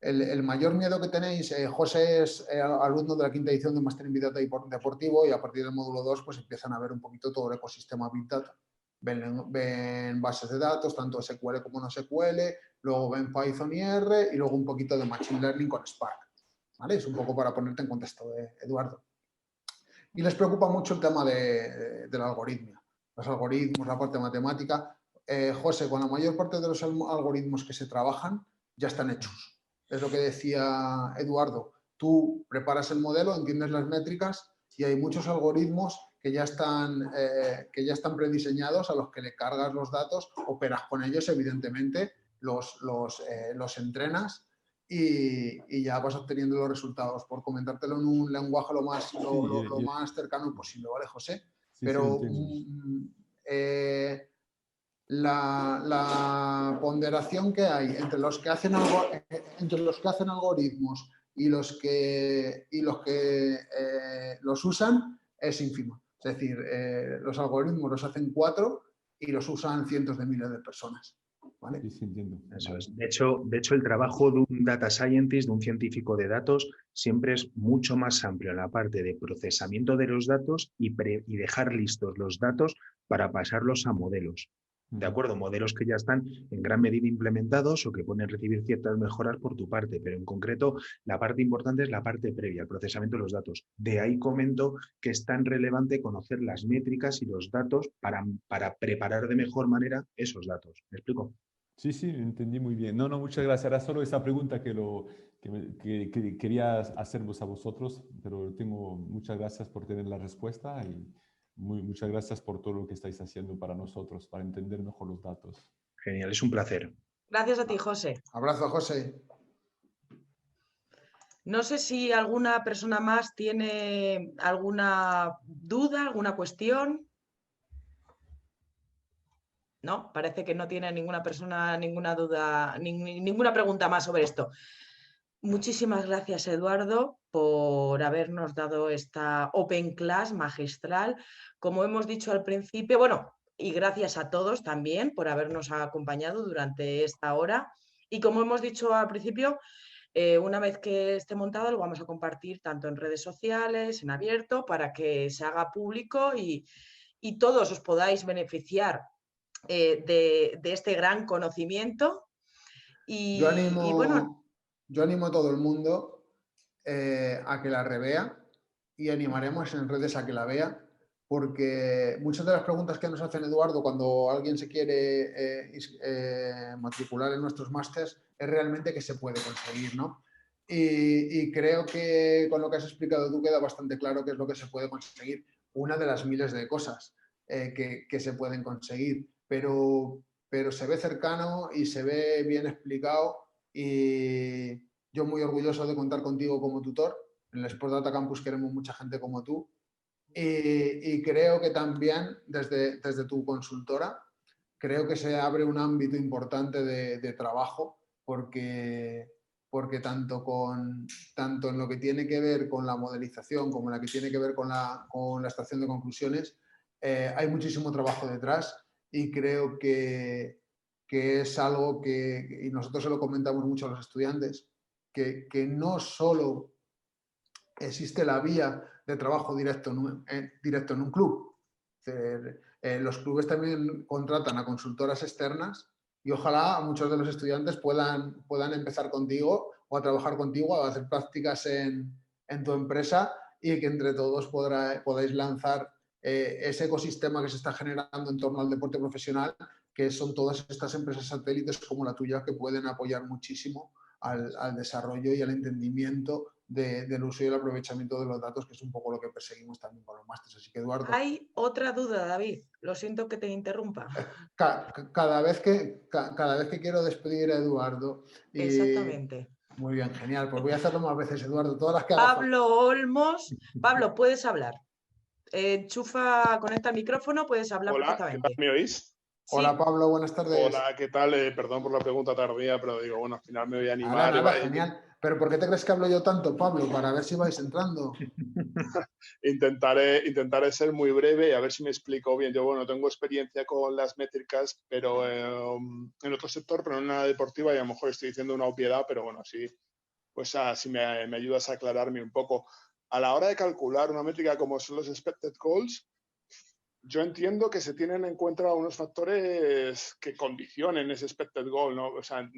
El mayor miedo que tenéis, José es alumno de la 5ª edición de Máster en Big Data Deportivo, y a partir del módulo 2 pues empiezan a ver un poquito todo el ecosistema Big Data. Ven bases de datos, tanto SQL como no SQL, luego ven Python y R, y luego un poquito de Machine Learning con Spark. ¿Vale? Es un poco para ponerte en contexto, Eduardo. Y les preocupa mucho el tema de la algoritmia. Los algoritmos, la parte matemática. José, con la mayor parte de los algoritmos que se trabajan ya están hechos. Es lo que decía Eduardo. Tú preparas el modelo, entiendes las métricas y hay muchos algoritmos que ya están prediseñados, a los que le cargas los datos, operas con ellos, evidentemente, los entrenas y ya vas obteniendo los resultados. Por comentártelo en un lenguaje lo más cercano posible, ¿vale, José? Sí, Pero entiendo. la ponderación que hay entre los que hacen algoritmos y los que los usan es ínfima. Es decir, los algoritmos los hacen 4 y los usan cientos de miles de personas. ¿Vale? Sí, entiendo. Eso es. De hecho, el trabajo de un data scientist, de un científico de datos, siempre es mucho más amplio en la parte de procesamiento de los datos y dejar listos los datos para pasarlos a modelos. ¿De acuerdo? Modelos que ya están en gran medida implementados o que pueden recibir ciertas mejoras por tu parte, pero en concreto la parte importante es la parte previa, el procesamiento de los datos. De ahí comento que es tan relevante conocer las métricas y los datos para preparar de mejor manera esos datos. ¿Me explico? Sí, entendí muy bien. No, muchas gracias. Era solo esa pregunta que quería haceros a vosotros, pero muchas gracias por tener la respuesta y muchas gracias por todo lo que estáis haciendo para nosotros, para entender mejor los datos. Genial, es un placer. Gracias a ti, José. Abrazo, José. No sé si alguna persona más tiene alguna duda, alguna cuestión. No, parece que no tiene ninguna persona ninguna duda, ninguna pregunta más sobre esto. Muchísimas gracias, Eduardo, por habernos dado esta Open Class magistral. Como hemos dicho al principio, bueno, y gracias a todos también por habernos acompañado durante esta hora. Y como hemos dicho al principio, una vez que esté montado lo vamos a compartir tanto en redes sociales, en abierto, para que se haga público y todos os podáis beneficiar de este gran conocimiento. Yo animo a todo el mundo a que la revea, y animaremos en redes a que la vea, porque muchas de las preguntas que nos hacen, Eduardo, cuando alguien se quiere matricular en nuestros másters, es realmente que se puede conseguir, ¿no? Y creo que con lo que has explicado tú queda bastante claro qué es lo que se puede conseguir. Una de las miles de cosas que se pueden conseguir, pero se ve cercano y se ve bien explicado, y yo muy orgulloso de contar contigo como tutor. En el Sport Data Campus queremos mucha gente como tú, y creo que también desde tu consultora creo que se abre un ámbito importante de trabajo, porque tanto en lo que tiene que ver con la modelización como en la que tiene que ver con la extracción de conclusiones, hay muchísimo trabajo detrás, y creo que es algo y nosotros se lo comentamos mucho a los estudiantes, que no solo existe la vía de trabajo directo en un club. Los clubes también contratan a consultoras externas, y ojalá muchos de los estudiantes puedan empezar contigo o a trabajar contigo, a hacer prácticas en tu empresa, y que entre todos podáis lanzar ese ecosistema que se está generando en torno al deporte profesional, que son todas estas empresas satélites como la tuya, que pueden apoyar muchísimo al desarrollo y al entendimiento del uso y el aprovechamiento de los datos, que es un poco lo que perseguimos también con los másteres. Así que, Eduardo. Hay otra duda, David. Lo siento que te interrumpa. Cada vez que quiero despedir a Eduardo. Exactamente. Muy bien, genial. Pues voy a hacerlo más veces, Eduardo, todas las que haga falta. Pablo Olmos. Pablo, puedes hablar. Enchufa, conecta el micrófono, puedes hablar Hola, ¿qué perfectamente. tal? ¿Me oís? Sí. Hola, Pablo, buenas tardes. Hola, ¿qué tal? Perdón por la pregunta tardía, pero digo, bueno, al final me voy a Nada, animar. nada, genial. ¿Pero por qué te crees que hablo yo tanto, Pablo? Para ver si vais entrando. Intentaré ser muy breve y a ver si me explico bien. Yo, bueno, tengo experiencia con las métricas, pero en otro sector, pero no en la deportiva, y a lo mejor estoy diciendo una obviedad, pero bueno, sí, pues así me ayudas a aclararme un poco. A la hora de calcular una métrica como son los expected goals, yo entiendo que se tienen en cuenta unos factores que condicionen ese expected goal, ¿no? O sea,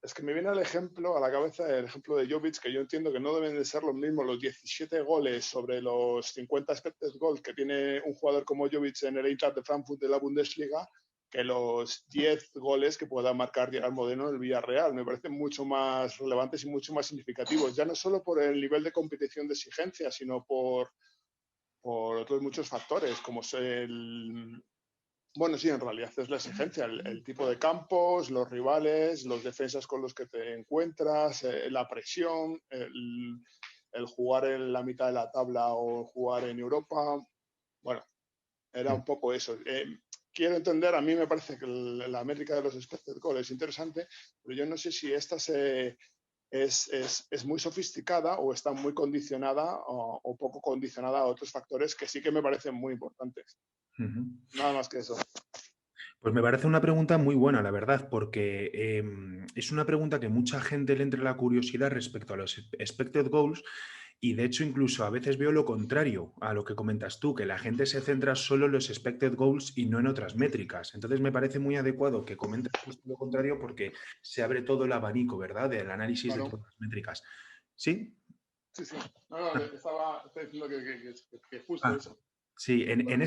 es que me viene el ejemplo a la cabeza, el ejemplo de Jovic, que yo entiendo que no deben de ser los mismos los 17 goles sobre los 50 expected goals que tiene un jugador como Jovic en el Eintracht de Frankfurt de la Bundesliga, que los 10 goles que pueda marcar Gerard Moreno en el Villarreal. Me parecen mucho más relevantes y mucho más significativos, ya no solo por el nivel de competición de exigencia, sino por otros muchos factores, como es bueno, sí, en realidad es la exigencia, el tipo de campos, los rivales, los defensas con los que te encuentras, la presión, el jugar en la mitad de la tabla o jugar en Europa. Bueno, era un poco eso. Quiero entender, a mí me parece que la métrica de los expected goals es interesante, pero yo no sé si esta es muy sofisticada o está muy condicionada o poco condicionada a otros factores que sí que me parecen muy importantes. Nada más que eso. Pues me parece una pregunta muy buena, la verdad, porque es una pregunta que mucha gente le entra la curiosidad respecto a los expected goals y de hecho incluso a veces veo lo contrario a lo que comentas tú, que la gente se centra solo en los expected goals y no en otras métricas. Entonces me parece muy adecuado que comentes justo lo contrario porque se abre todo el abanico, ¿verdad?, del análisis de todas las métricas. ¿Sí? Sí, sí. No, estaba diciendo que justo eso. Sí, en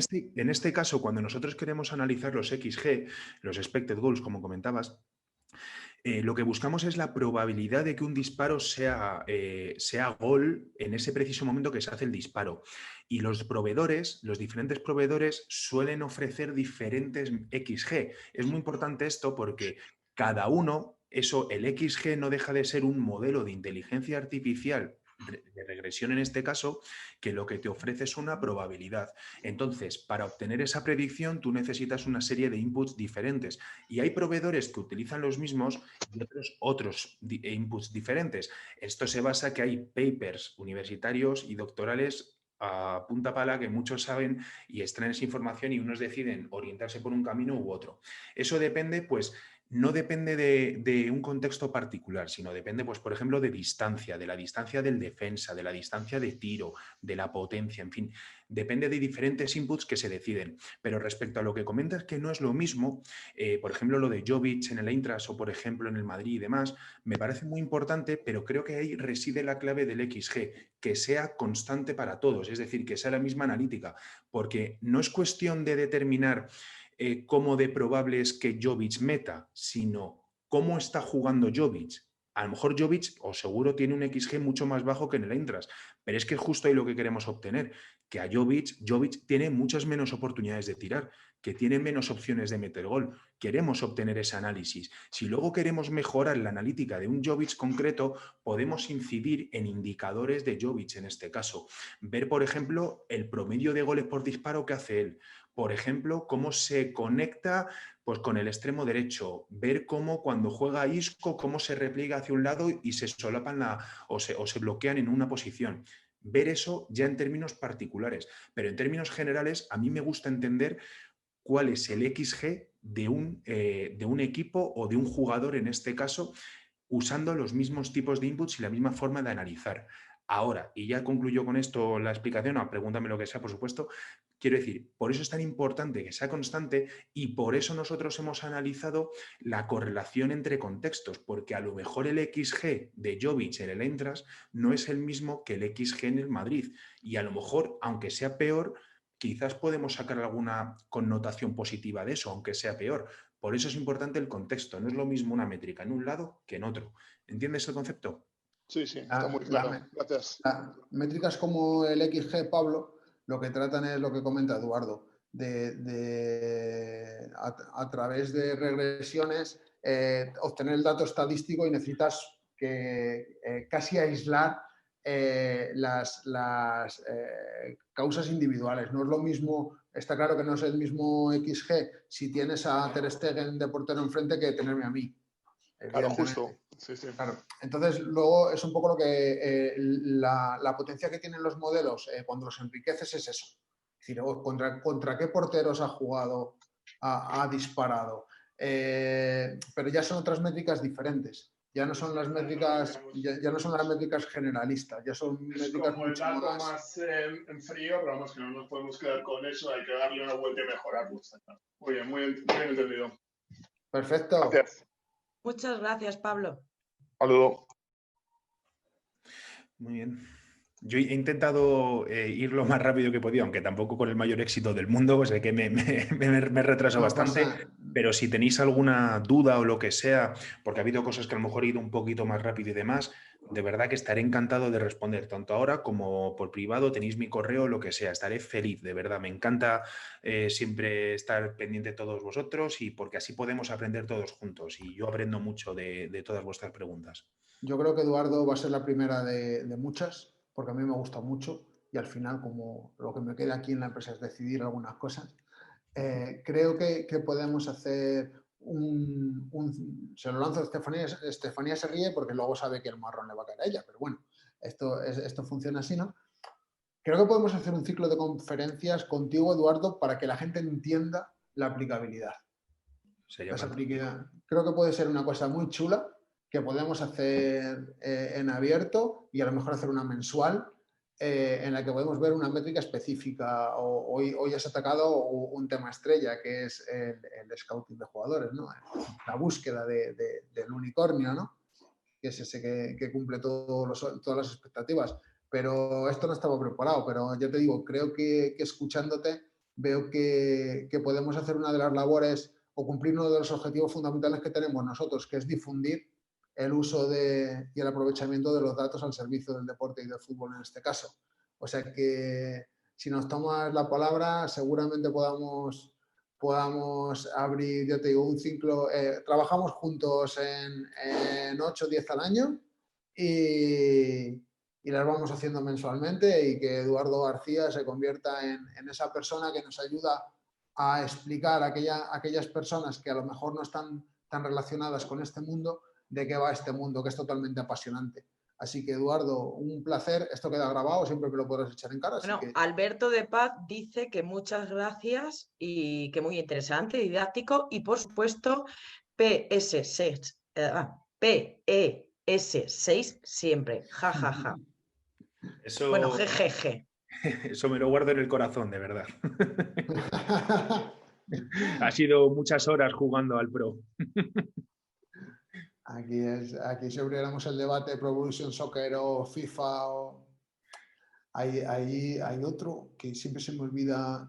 este caso, cuando nosotros queremos analizar los XG, los expected goals, como comentabas, lo que buscamos es la probabilidad de que un disparo sea gol en ese preciso momento que se hace el disparo. Y los proveedores, los diferentes proveedores, suelen ofrecer diferentes XG. Es muy importante esto porque cada uno, el XG no deja de ser un modelo de inteligencia artificial de regresión en este caso, que lo que te ofrece es una probabilidad. Entonces, para obtener esa predicción, tú necesitas una serie de inputs diferentes. Y hay proveedores que utilizan los mismos y otros inputs diferentes. Esto se basa en que hay papers universitarios y doctorales a punta pala que muchos saben y extraen esa información y unos deciden orientarse por un camino u otro. Eso depende, pues, no depende de un contexto particular, sino depende, pues, por ejemplo, de distancia, de la distancia del defensa, de la distancia de tiro, de la potencia, en fin, depende de diferentes inputs que se deciden. Pero respecto a lo que comentas, que no es lo mismo, por ejemplo, lo de Jovic en el Eintracht o, por ejemplo, en el Madrid y demás, me parece muy importante, pero creo que ahí reside la clave del XG, que sea constante para todos, es decir, que sea la misma analítica, porque no es cuestión de determinar cómo de probable es que Jovic meta, sino cómo está jugando Jovic. A lo mejor Jovic, o seguro, tiene un XG mucho más bajo que en el Eintracht, pero es que es justo ahí lo que queremos obtener, que a Jovic tiene muchas menos oportunidades de tirar, que tiene menos opciones de meter gol. Queremos obtener ese análisis. Si luego queremos mejorar la analítica de un Jovic concreto, podemos incidir en indicadores de Jovic en este caso. Ver, por ejemplo, el promedio de goles por disparo que hace él. Por ejemplo, cómo se conecta, pues, con el extremo derecho. Ver cómo cuando juega Isco, cómo se repliega hacia un lado y se solapan o se bloquean en una posición. Ver eso ya en términos particulares. Pero en términos generales, a mí me gusta entender cuál es el XG de un equipo o de un jugador en este caso, usando los mismos tipos de inputs y la misma forma de analizar. Ahora, y ya concluyo con esto la explicación, pregúntame lo que sea, por supuesto, quiero decir, por eso es tan importante que sea constante y por eso nosotros hemos analizado la correlación entre contextos, porque a lo mejor el XG de Jovic en el Eintracht no es el mismo que el XG en el Madrid y a lo mejor, aunque sea peor, quizás podemos sacar alguna connotación positiva de eso, aunque sea peor. Por eso es importante el contexto. No es lo mismo una métrica en un lado que en otro. ¿Entiendes el concepto? Sí, sí, está muy claro. Gracias. Métricas como el XG, Pablo, lo que tratan es lo que comenta Eduardo, a través de regresiones obtener el dato estadístico y necesitas casi aislar las causas individuales. No es lo mismo, está claro que no es el mismo XG si tienes a Ter Stegen de portero enfrente que tenerme a mí. Claro, justo. Sí, sí. Claro. Entonces, luego es un poco lo que la potencia que tienen los modelos cuando los enriqueces es eso. Es decir, ¿contra qué porteros ha jugado, ha disparado? Pero ya son otras métricas diferentes. Ya no son las métricas, ya no son las métricas generalistas, ya son métricas como mucho el dato más... más en frío, pero vamos, que no nos podemos quedar con eso, hay que darle una vuelta y mejorarlo. Muy bien, muy bien entendido. Perfecto. Gracias. Muchas gracias, Pablo. Saludo. Muy bien. Yo he intentado ir lo más rápido que podía, aunque tampoco con el mayor éxito del mundo, pues sé que me retraso bastante, pero si tenéis alguna duda o lo que sea, porque ha habido cosas que a lo mejor he ido un poquito más rápido y demás, de verdad que estaré encantado de responder, tanto ahora como por privado, tenéis mi correo, lo que sea, estaré feliz, de verdad, me encanta siempre estar pendiente de todos vosotros y porque así podemos aprender todos juntos y yo aprendo mucho de todas vuestras preguntas. Yo creo que Eduardo va a ser la primera de muchas, porque a mí me gusta mucho y al final, como lo que me queda aquí en la empresa es decidir algunas cosas, creo que podemos hacer se lo lanzo a Estefanía. Estefanía se ríe porque luego sabe que el marrón le va a caer a ella, pero bueno, esto funciona así, ¿no? Creo que podemos hacer un ciclo de conferencias contigo, Eduardo, para que la gente entienda la aplicabilidad. Creo que puede ser una cosa muy chula que podemos hacer en abierto y a lo mejor hacer una mensual en la que podemos ver una métrica específica. Hoy has atacado un tema estrella que es el scouting de jugadores, ¿no? La búsqueda del unicornio, ¿no? Que es ese que cumple todas las expectativas. Pero esto no estaba preparado, pero ya te digo, creo que escuchándote veo que podemos hacer una de las labores o cumplir uno de los objetivos fundamentales que tenemos nosotros, que es difundir el uso y el aprovechamiento de los datos al servicio del deporte y del fútbol en este caso. O sea que si nos tomas la palabra, seguramente podamos abrir, yo te digo, un ciclo. Trabajamos juntos en 8 o 10 al año y las vamos haciendo mensualmente y que Eduardo García se convierta en esa persona que nos ayuda a explicar a aquellas personas que a lo mejor no están tan relacionadas con este mundo, de qué va este mundo, que es totalmente apasionante. Así que, Eduardo, un placer. Esto queda grabado, siempre que lo podrás echar en cara. Bueno, Alberto de Paz dice que muchas gracias y que muy interesante, didáctico y, por supuesto, PS6 siempre. Ja, ja, ja. Eso, bueno, jejeje. Eso me lo guardo en el corazón, de verdad. Ha sido muchas horas jugando al Pro. Aquí si abriéramos el debate Pro Evolution Soccer o FIFA hay otro que siempre se me olvida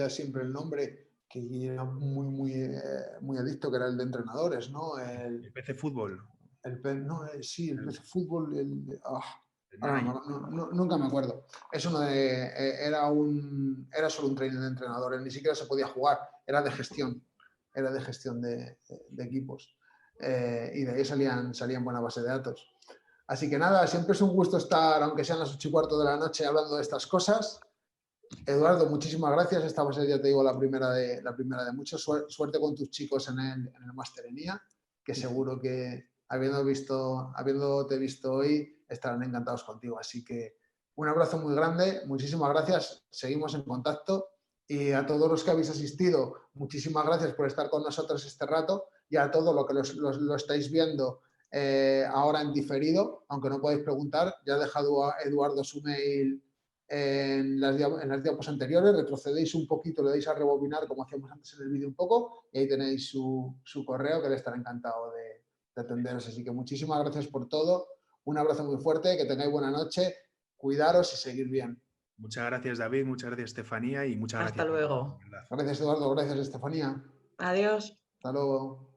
siempre el nombre, que era muy adicto, que era el de entrenadores, ¿no? El PC Fútbol. Sí, el PC Fútbol. Nunca me acuerdo. Es uno era solo un training de entrenadores, ni siquiera se podía jugar, era de gestión de equipos. Y de ahí salían buena base de datos. Así que nada, siempre es un gusto estar, aunque sean las 8:15 de la noche, hablando de estas cosas. Eduardo, muchísimas gracias. Esta va a ser, ya te digo, la primera de muchos. Suerte con tus chicos en el máster en IA, que seguro que habiéndote visto hoy, estarán encantados contigo. Así que un abrazo muy grande, muchísimas gracias. Seguimos en contacto. Y a todos los que habéis asistido, muchísimas gracias por estar con nosotros este rato. Y a todos los que lo estáis viendo ahora en diferido, aunque no podéis preguntar, ya ha dejado a Eduardo su mail en las diapos anteriores. Retrocedéis un poquito, le dais a rebobinar como hacíamos antes en el vídeo un poco y ahí tenéis su correo, que le estará encantado de atenderos. Así que muchísimas gracias por todo, un abrazo muy fuerte, que tengáis buena noche, cuidaros y seguir bien. Muchas gracias, David, muchas gracias, Estefanía, y muchas gracias. Hasta luego. Gracias, Eduardo, gracias, Estefanía. Adiós. Hasta luego.